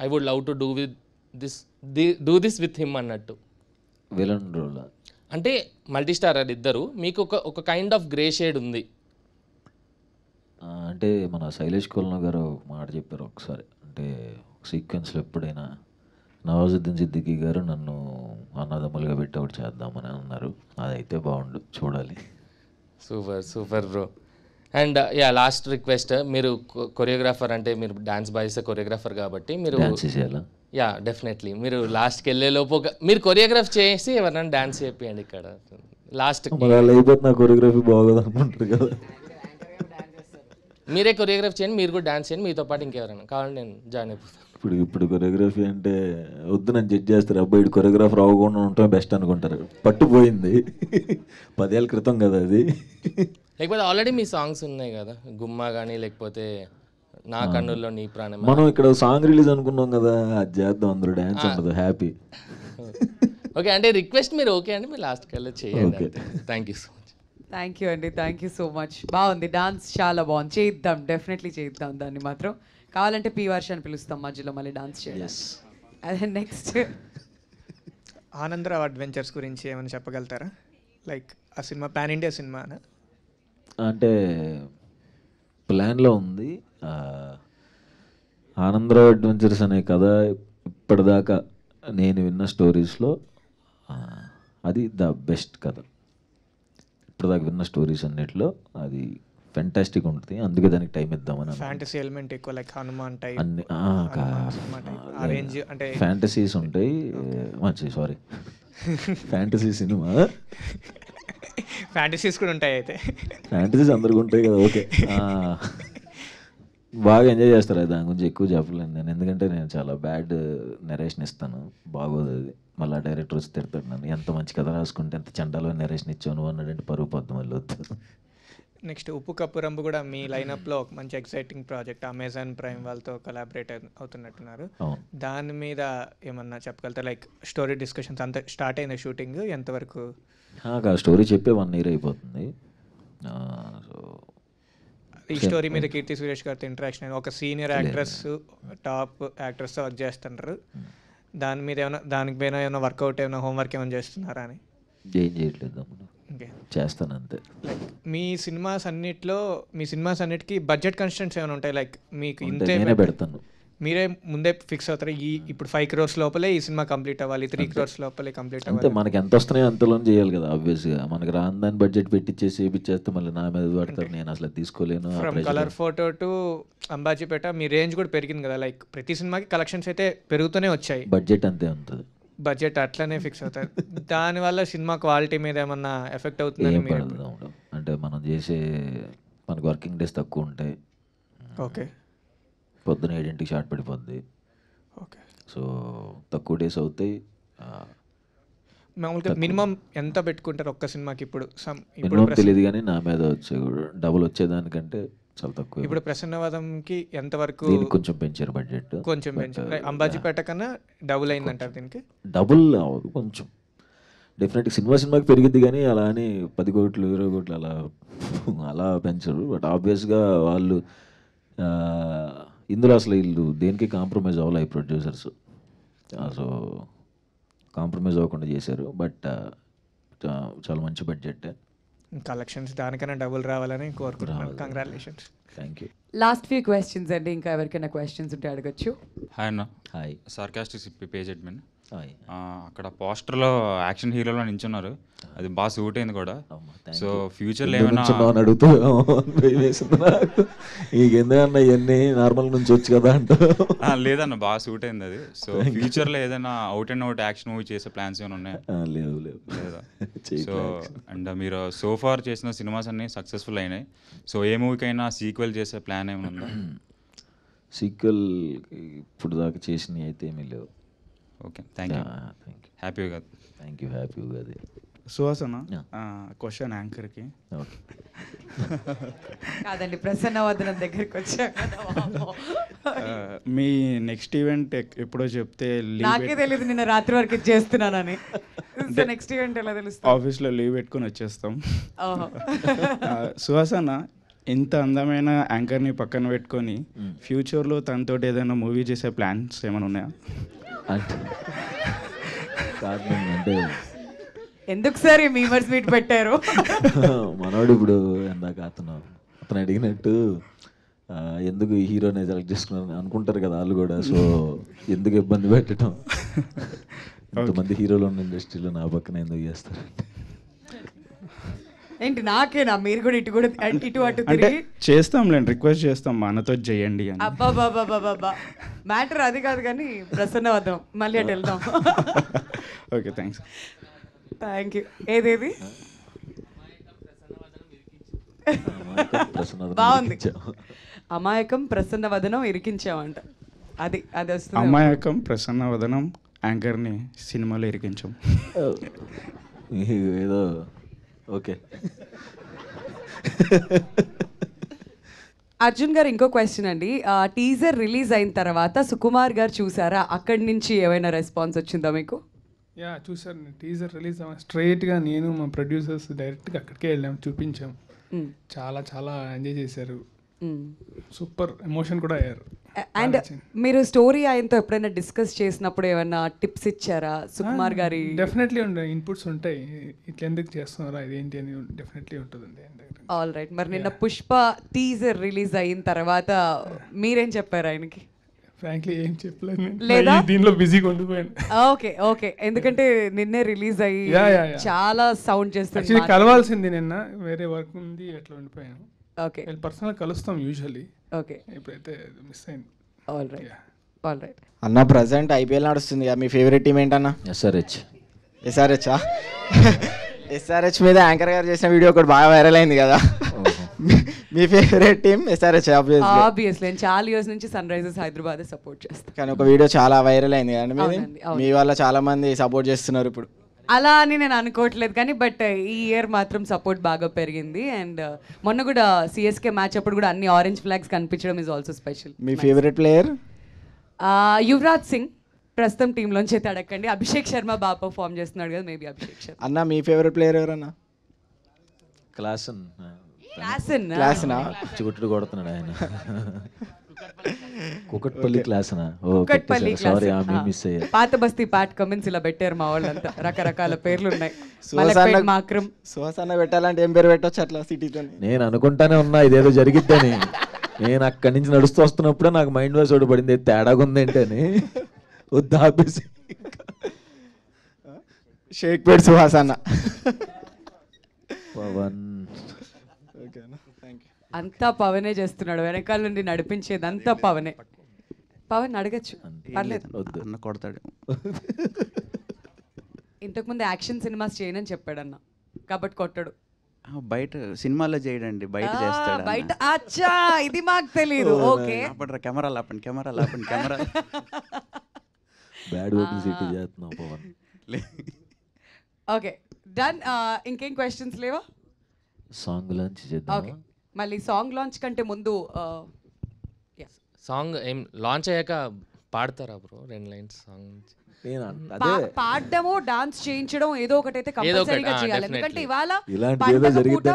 I would love to do this with him అన్నట్టు. విలన్ రోల్ అంటే మల్టీ స్టారర్ ఇద్దరు, మీకు ఒక కైండ్ ఆఫ్ గ్రే షేడ్ ఉంది. అంటే మన శైలేష్ కోల్నా గారు మాట చెప్పారు ఒకసారి, అంటే సీక్వెన్స్లో ఎప్పుడైనా నవాజుద్దీన్ సిద్దికీ గారు నన్ను అన్నదమ్ములుగా పెట్టి ఒకటి చేద్దామని అన్నారు. అదైతే బాగుండు, చూడాలి. Super bro. And yeah last request, మీరు కొరియోగ్రాఫర్ అంటే మీరు డాన్స్ బాయ్స్ కొరియోగ్రాఫర్ కాబట్టి మీరు డాన్స్ చేయాలా? యా డెఫినెట్లీ మీరు లాస్ట్కి వెళ్ళే లోపు మీరు కొరియోగ్రాఫ్ చేసి ఎవరైనా డాన్స్ చేపియండి ఇక్కడ లాస్ట్. మరి అలా అయిపోతే నా కొరియోగ్రఫీ బాగోదు అనుకుంటారు కదా. మీరే కొరియోగ్రాఫ్ చేయండి, మీరు కూడా డాన్స్ చేయండి, మీతో పాటు ఇంకెవరైనా కావాలంటే నేను జాయిన్ అయిపోతాను. ఇప్పుడు కొరియోగ్రఫీ అంటే వద్దు నన్ను జడ్జ్ చేస్తారు, అబ్బాయి ఇటు కొరియోగ్రాఫర్ అవ్వకుండా ఉండటం బెస్ట్ అనుకుంటారు. పట్టుపోయింది 10 ఏళ్ళ క్రితం కదా అది. లేకపోతే ఆల్రెడీ మీ సాంగ్స్ ఉన్నాయి కదా, గుమ్మా కానీ లేకపోతే నా కన్నుల్లో నీ ప్రాణం. మనం ఇక్కడ సాంగ్ రిలీజ్ అనుకున్నాం కదా, అది చేద్దాం, అందరూ డ్యాన్స్ ఉండదు, హ్యాపీ. ఓకే అంటే రిక్వెస్ట్ మీరు ఓకే అండి, మీరు లాస్ట్కి వెళ్ళి చేయండి. Thank you so much. Thank you అండి, థ్యాంక్ యూ సో మచ్. బాగుంది, డాన్స్ చాలా బాగుంది, చేద్దాం, డెఫినెట్లీ చేద్దాం దాన్ని మాత్రం. కావాలంటే పీ వర్షాన్ని పిలుస్తాం మధ్యలో మళ్ళీ డాన్స్ చేయాలి. అదే నెక్స్ట్ ఆనందరావు అడ్వెంచర్స్ గురించి ఏమైనా చెప్పగలుగుతారా? లైక్ ఆ సినిమా పాన్ ఇండియా సినిమా అంటే ప్లాన్లో ఉంది. ఆనందరావు అడ్వెంచర్స్ అనే కథ ఇప్పటిదాకా నేను విన్న స్టోరీస్లో అది ద బెస్ట్ కథ. ఇప్పటిదాకా విన్న స్టోరీస్ అన్నిట్లో అది ఫెంటాస్టిక్ ఉంటుంది, అందుకే దానికి టైం ఇద్దామని. ఫ్యాంటసీ ఎలిమెంట్ ఎక్కువ, లైక్ హనుమాన్ టైప్ అన్ని అరేంజ్ అంటే ఫ్యాంటసీస్ ఉంటాయి. సారీ ఫ్యాంటసీ సినిమా, ఫ్యాంటసీస్ కూడా ఉంటాయి. అయితే ఫ్యాంటసీస్ అందరికి ఉంటాయి కదా. ఓకే, బాగా ఎంజాయ్ చేస్తారు. దాని గురించి ఎక్కువ చెప్పలేను నేను, ఎందుకంటే నేను చాలా బ్యాడ్ నెరేషన్ ఇస్తాను, బాగోదు అది. మళ్ళీ డైరెక్టర్ వచ్చి తిడతాడు నన్ను, ఎంత మంచి కథ రాసుకుంటే ఎంత చండాలో నెరేషన్ ఇచ్చావు నువ్వు అన్నాడంటే పరుగు పద్దు మళ్ళీ వద్దు. నెక్స్ట్ ఉప్పు కప్పు రంబు కూడా మీ లైనప్లో ఒక మంచి ఎక్సైటింగ్ ప్రాజెక్ట్, అమెజాన్ ప్రైమ్ వాళ్ళతో కొలాబరేట్ అవుతున్నట్టున్నారు. దాని మీద ఏమన్నా చెప్పగలుగుతారు? లైక్ స్టోరీ డిస్కషన్స్ అంతా స్టార్ట్ అయింది, షూటింగ్ ఎంతవరకు? స్టోరీ చెప్పే 1 year అయిపోతుంది. ఈ స్టోరీ మీద కీర్తి సురేష్ గారితో ఇంటరాక్షన్, ఒక సీనియర్ యాక్ట్రెస్ టాప్ యాక్ట్రెస్తో వర్క్ చేస్తుంటారు. దాని మీద ఏమైనా దానికి పైన ఏమైనా వర్కౌట్ ఏమైనా హోంవర్క్ ఏమైనా చేస్తున్నారా అని? ఏం చేయట్లేదు, చేస్తాను అంతే. లైక్ మీ సినిమాస్ అన్నిటికీ బడ్జెట్ కన్స్టెంట్స్ ఏమైనా ఉంటాయి? లైక్ మీకు ఇంతే పెడతాను, మీరే ముందే ఫిక్స్ అవుతారు, ఇప్పుడు 5 crores లోపలే ఈ సినిమా కంప్లీట్ అవ్వాలి, 3 crores లోపలే కంప్లీట్ అంటే అవ్వాలి? మనకి ఎంత వస్తున్నాయో అంతలోనే చేయాలి కదా. ఆబ్వియస్గా మనకి రాని దాన్ని బడ్జెట్ పెట్టించేసి చేపిచ్చేస్తే మళ్ళీ నా మీద పడతారు, నేను అసలు తీసుకోలేను. From colour photo to Ambajipeta మీ రేంజ్ కూడా పెరిగింది కదా, లైక్ ప్రతి సినిమాకి కలెక్షన్స్ అయితే పెరుగుతూనే వచ్చాయి, బడ్జెట్ అంతే ఉంటుంది, బడ్జెట్ అట్లనే ఫిక్స్ అవుతారు. దానివల్ల సినిమా క్వాలిటీ మీద ఏమన్నా ఎఫెక్ట్ అవుతుందని మీరు? అంటే మనం చేసే మనకు వర్కింగ్ డేస్ తక్కువ ఉంటాయి. ఓకే, పొద్దున 7 షార్ట్ పడిపోద్ది. ఓకే, సో తక్కువ డేస్ అవుతాయి. మామూలుగా మినిమం ఎంత పెట్టుకుంటారు ఒక్క సినిమాకి? ఇప్పుడు మినిమం తెలియదు కానీ నా మీద వచ్చే డబుల్ వచ్చేదానికంటే చాలా తక్కువ. ఇప్పుడు ప్రసన్నవాదంకి ఎంతవరకు కొంచెం పెంచారు బడ్జెట్, కొంచెం పెంచారు. అంబాజీపేట కన్నా డబుల్ అయిందంటారు దీనికి? డబుల్ అవ్వదు, కొంచెం డెఫినెట్గా సినిమాకి పెరిగిద్ది కానీ అలా అని 10 కోట్లు 20 కోట్లు అలా పెంచరు. బట్ ఆబ్వియస్గా వాళ్ళు ఇందులో అసలు వీళ్ళు దేనికి కాంప్రమైజ్ అవ్వాలి ప్రొడ్యూసర్స్. సో కాంప్రమైజ్ అవ్వకుండా చేశారు. బట్ చాలా మంచి బడ్జెట్, కలెక్షన్స్ దానికన్నా డబుల్ రావాలని కోరుకుంటున్నాను. Congratulations. Thank you. Last few questions అండి, ఇంకా ఎవరికైనా క్వశ్చన్స్ ఉంటే అడగచ్చు. హాయ్ అన్న. హాయ్. Sarcastic page admin. అక్కడ పోస్టర్లో యాక్షన్ హీరోలో నించున్నారు, అది బాగా సూట్ అయింది కూడా. సో ఫ్యూచర్లో ఏమైనా అడుగుతూ ఎందుకన్నా ఇవన్నీ నార్మల్ నుంచి వచ్చు కదా అంట. లేదన్న, బాగా సూట్ అయింది అది. సో ఫ్యూచర్లో ఏదైనా out and out action movie చేసే ప్లాన్స్ ఏమైనా ఉన్నాయా? లేవు లేదా? సో అండ్ మీరు సోఫార్ చేసిన సినిమాస్ అన్నీ సక్సెస్ఫుల్ అయినాయి. సో ఏ మూవీకైనా సీక్వెల్ చేసే ప్లాన్ ఏమైనా ఉందా? సీక్వెల్ ఇప్పుడు దాకా చేసినవి అయితే ఏమీ లేవు. Okay, thank you. Happy Ugadi. Thank you, happy Ugadi. సుహాసన క్వశ్చన్ యాంకర్కి. కాదండి, ప్రసన్నవదనం దగ్గరికి వచ్చాక మీ నెక్స్ట్ ఈవెంట్ ఎప్పుడో చెప్తే నాకే తెలియదు, నిన్న రాత్రి వరకు చేస్తున్నానని. నెక్స్ట్ ఈవెంట్ ఎలా తెలుస్తుంది? ఆఫీస్లో లీవ్ పెట్టుకుని వచ్చేస్తాం. సుహాసన ఇంత అందమైన యాంకర్ని పక్కన పెట్టుకొని ఫ్యూచర్లో తనతోటి ఏదైనా మూవీ చేసే ప్లాన్స్ ఏమైనా ఉన్నాయా? అంటే ఎందుకు సార్ ఈ మీమర్స్ మీట్ పెట్టారు? మనోడు ఇప్పుడు ఎందాక అతను అడిగినట్టు ఎందుకు హీరోనే సెలెక్ట్ చేసుకున్నారని అనుకుంటారు కదా వాళ్ళు కూడా. సో ఎందుకు ఇబ్బంది పెట్టడం, ఇంతమంది హీరోలు ఉన్న ఇండస్ట్రీలో నా పక్కన ఎందుకు చేస్తారంటే ఏంటి నాకేనా? మీరు కూడా ఇటు కూడా ఇటు అటు అంటే తిరిగి చేస్తాంలేండి, రిక్వెస్ట్ చేస్తాం మనతో చేయండి అని. అబ్బాబాబాబాబా మ్యాటర్ అది కాదు కానీ ప్రసన్న వద్దాం, మళ్ళీ అటు వెళ్దాం. Okay thanks. Thank you. ఏదేది బాగుంది. అమాయకం ప్రసన్న వదనం ఇరికించామంట. అది అది వస్తుంది. అమాయకం ప్రసన్న వదనం యాంకర్ని సినిమాలో ఇరికించాం. ఏదో ఓకే. అర్జున్ గారు ఇంకో క్వశ్చన్ అండి. టీజర్ రిలీజ్ అయిన తర్వాత సుకుమార్ గారు చూసారా? అక్కడి నుంచి ఏమైనా రెస్పాన్స్ వచ్చిందా మీకు? యా చూసాను. టీజర్ రిలీజ్ స్ట్రైట్గా నేను మా ప్రొడ్యూసర్స్ డైరెక్ట్గా అక్కడికే వెళ్ళాము, చూపించాం. చాలా చాలా ఎంజాయ్ చేశారు, సూపర్ ఎమోషన్ కూడా అయ్యారు. అండ్ మీరు స్టోరీ ఆయనతో ఎప్పుడైనా డిస్కస్ చేసినప్పుడు ఏమైనా టిప్స్ ఇచ్చారా సుకుమార్ గారి? డెఫినెట్లీ ఉంటాయి, ఇన్పుట్స్ ఉంటాయి. ఇట్లా ఎందుకు చేస్తున్నారా ఇదేంటి అని డెఫినెట్లీ ఉంటుందండి. All right. మరి నిన్న పుష్ప టీజర్ రిలీజ్ అయిన తర్వాత మీరేం చెప్పారు ఆయనకి? ఫ్రాంక్లీ ఏం చెప్పలేదు, లేదా దీనిలో బిజీగా ఉండిపోయాను. Okay okay. ఎందుకంటే నిన్నే రిలీజ్ అయ్యి చాలా సౌండ్ చేస్తుంది. యాక్చువల్లీ కలవాల్సింది నిన్న, వేరే వర్క్ ఉంది, అట్లా ఉండిపోయాను. ఓకే. పర్సనల్ కలుస్తాం యూజువల్లీ. ఓకే. ఇప్పుడైతే మిస్ అయింది. All right all right. అన్న ప్రజెంట్ ఐపీఎల్ నడుస్తుంది కదా, మీ ఫేవరెట్ టీం ఏంటన్నా? ఎస్ఆర్హెచ్. ఎస్ఆర్హెచ్ ఎస్ఆర్హెచ్ మీద యాంకర్ గారు చేసిన వీడియో ఒకటి బాగా వైరల్ అయింది కదా. మీ ఫేవరెట్ టీం ఎస్ఆర్హెచ్? ఆబ్వియస్లీ నేను చాలా ఇయర్స్ నుంచి సన్ రైజర్స్ హైదరాబాద్ సపోర్ట్ చేస్తాను. కానీ ఒక వీడియో చాలా వైరల్ అయింది కదండి, మీ వల్ల చాలా మంది సపోర్ట్ చేస్తున్నారు ఇప్పుడు. అలా అని నేను అనుకోవట్లేదు కానీ బట్ ఈ ఇయర్ మాత్రం సపోర్ట్ బాగా పెరిగింది. అండ్ మొన్న కూడా సిఎస్కే మ్యాచ్ అప్పుడు కూడా అన్ని ఆరెంజ్ ఫ్లాగ్స్ కనిపించడం is also special. Me favourite player? Yuvraj Singh. ప్రస్తుతం టీంలోంచి అయితే అడగండి. అభిషేక్ శర్మ బాగా పర్ఫామ్ చేస్తున్నాడు కదా, మేబీ అభిషేక్ శర్మ. అన్న మీ ఫేవరెట్ ప్లేయర్ ఎవరన్నా? క్లాసన్. చిగుట్టు కొడుతున్నాడు ఆయన. కుకట్పల్లి క్లాసనా? కుకట్పల్లి సారీ మిస్ అయ్యా. పాత బస్తీ పాట్ కమెంట్స్ ఇలా పెట్టారు మా వాళ్ళంతా, రకరకాల పేర్లు ఉన్నాయి. సుహాసన్న పెట్టాలంటే ఏం పేరు పెట్టొచ్చు అట్లా సిటీతో? నేను అనుకుంటానే ఉన్నా ఇదేదో జరిగిద్దని. నేను అక్కడి నుంచి నడుస్తూ వస్తున్నప్పుడే నాకు మైండ్ వాయిస్ ఒకటి పడింది, తేడాగా ఉంది ఏంటని. వద్దు ఆపేసి షేక్ పేట్ సుహాసన్న. పవన్ అంతా పవనే చేస్తున్నాడు, వెనకాల నుండి నడిపించేది అంతా పవనే. పవన్ అడగచ్చు, పర్లేదు. అన్న కొడతాడు. ఇంతకుముందు యాక్షన్ సినిమాస్ చేయనని చెప్పాడు అన్న, కాబట్టి కొట్టడు. బయట సినిమాలో చేయడండి, బయట చేస్తాడు. బయట అచ్చా, ఇది మాకు తెలియదు. ఓకే, కెమెరా లాపండి, కెమెరా లాపండి, కెమెరా. బ్యాడ్ పబ్లిసిటీ చేస్తున్నావు పవన్. Okay done. ఇంకేం క్వశ్చన్స్ లేవా? సాంగ్ లాంచ్ చేద్దాం. ఓకే, మళ్ళీ సాంగ్ లాంచ్ కంటే ముందు సాంగ్ ఏం లాంచ్ అయ్యాక పాడతారా బ్రో 2 లైన్స్ సాంగ్? పాడడము, డాన్స్ చేయించడం ఏదో ఒకటి అయితే కంపల్సరీగా చేయాలి. ఎందుకంటే ఇవాళ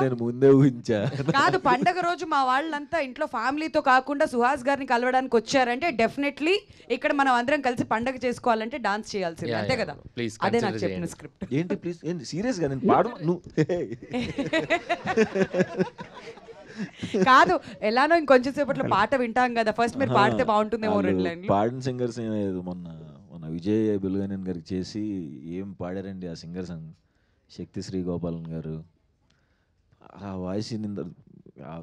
నేను ముందే ఊహించా. కాదు, పండగ రోజు మా వాళ్ళంతా ఇంట్లో ఫ్యామిలీతో కాకుండా సుహాస్ గారిని కలవడానికి వచ్చారంటే డెఫినెట్లీ ఇక్కడ మనం అందరం కలిసి పండగ చేసుకోవాలంటే డాన్స్ చేయాల్సింది, అంతే కదా? అదే నాకు చెప్పిన స్క్రిప్ట్. ఏంటి ప్లీజ్, ఏంటి సీరియస్ గా నేను పాడు నువ్వు కాదు, ఎలానో ఇంకొంచెం సేపట్లో పాట వింటాం కదా, ఫస్ట్ మీరు పాడితే బాగుంటుందేమో 2 లైన్లు. పాడిన సింగర్స్ మొన్న విజయ్ బుల్గనేన్ గారికి చేసి ఏం పాడారండి ఆ సింగర్ సాంగ్. శక్తి శ్రీ గోపాలన్ గారు ఆ వాయిస్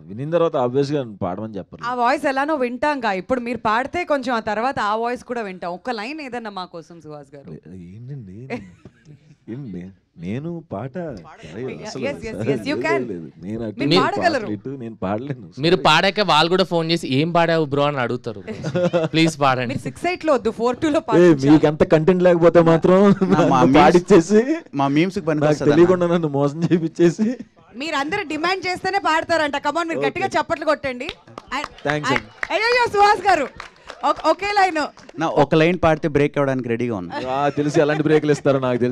వినిన తర్వాత ఆబ్వియస్గా పాడమని చెప్పారు. ఆ వాయిస్ ఎలానో వింటాం కా, ఇప్పుడు మీరు పాడితే కొంచెం ఆ తర్వాత ఆ వాయిస్ కూడా వింటాం. ఒక్క లైన్ ఏదన్నా మా కోసం సుహాస్ గారు. ఏంటండి ఏంటి నేను పాట నేను పాడలేను. మీరు పాడాక వాళ్ళు కూడా ఫోన్ చేసి ఏం పాడావు బ్రో అని అడుగుతారు. ప్లీజ్ పాడండి. 6-8 లో వద్దు, 4-2 లో మీకు ఎంత కంటెంట్ లేకపోతే మాత్రం పాడిచ్చేసి మా మీమ్స్ తెలియకుండా నన్ను మోసం చేపించేసి మీరందరూ డిమాండ్ చేస్తేనే పాడతారంట. కమాన్, మీరు గట్టిగా చప్పట్లు కొట్టండి. థాంక్స్ సుహాస్ గారు ఒకే లైన్, ఒక లైన్ పాడితే బ్రేక్ అవ్వడానికి రెడీగా ఉన్నా. తెలుసు ఎలాంటి బ్రేక్లు ఇస్తారో నాకు తెలుసు.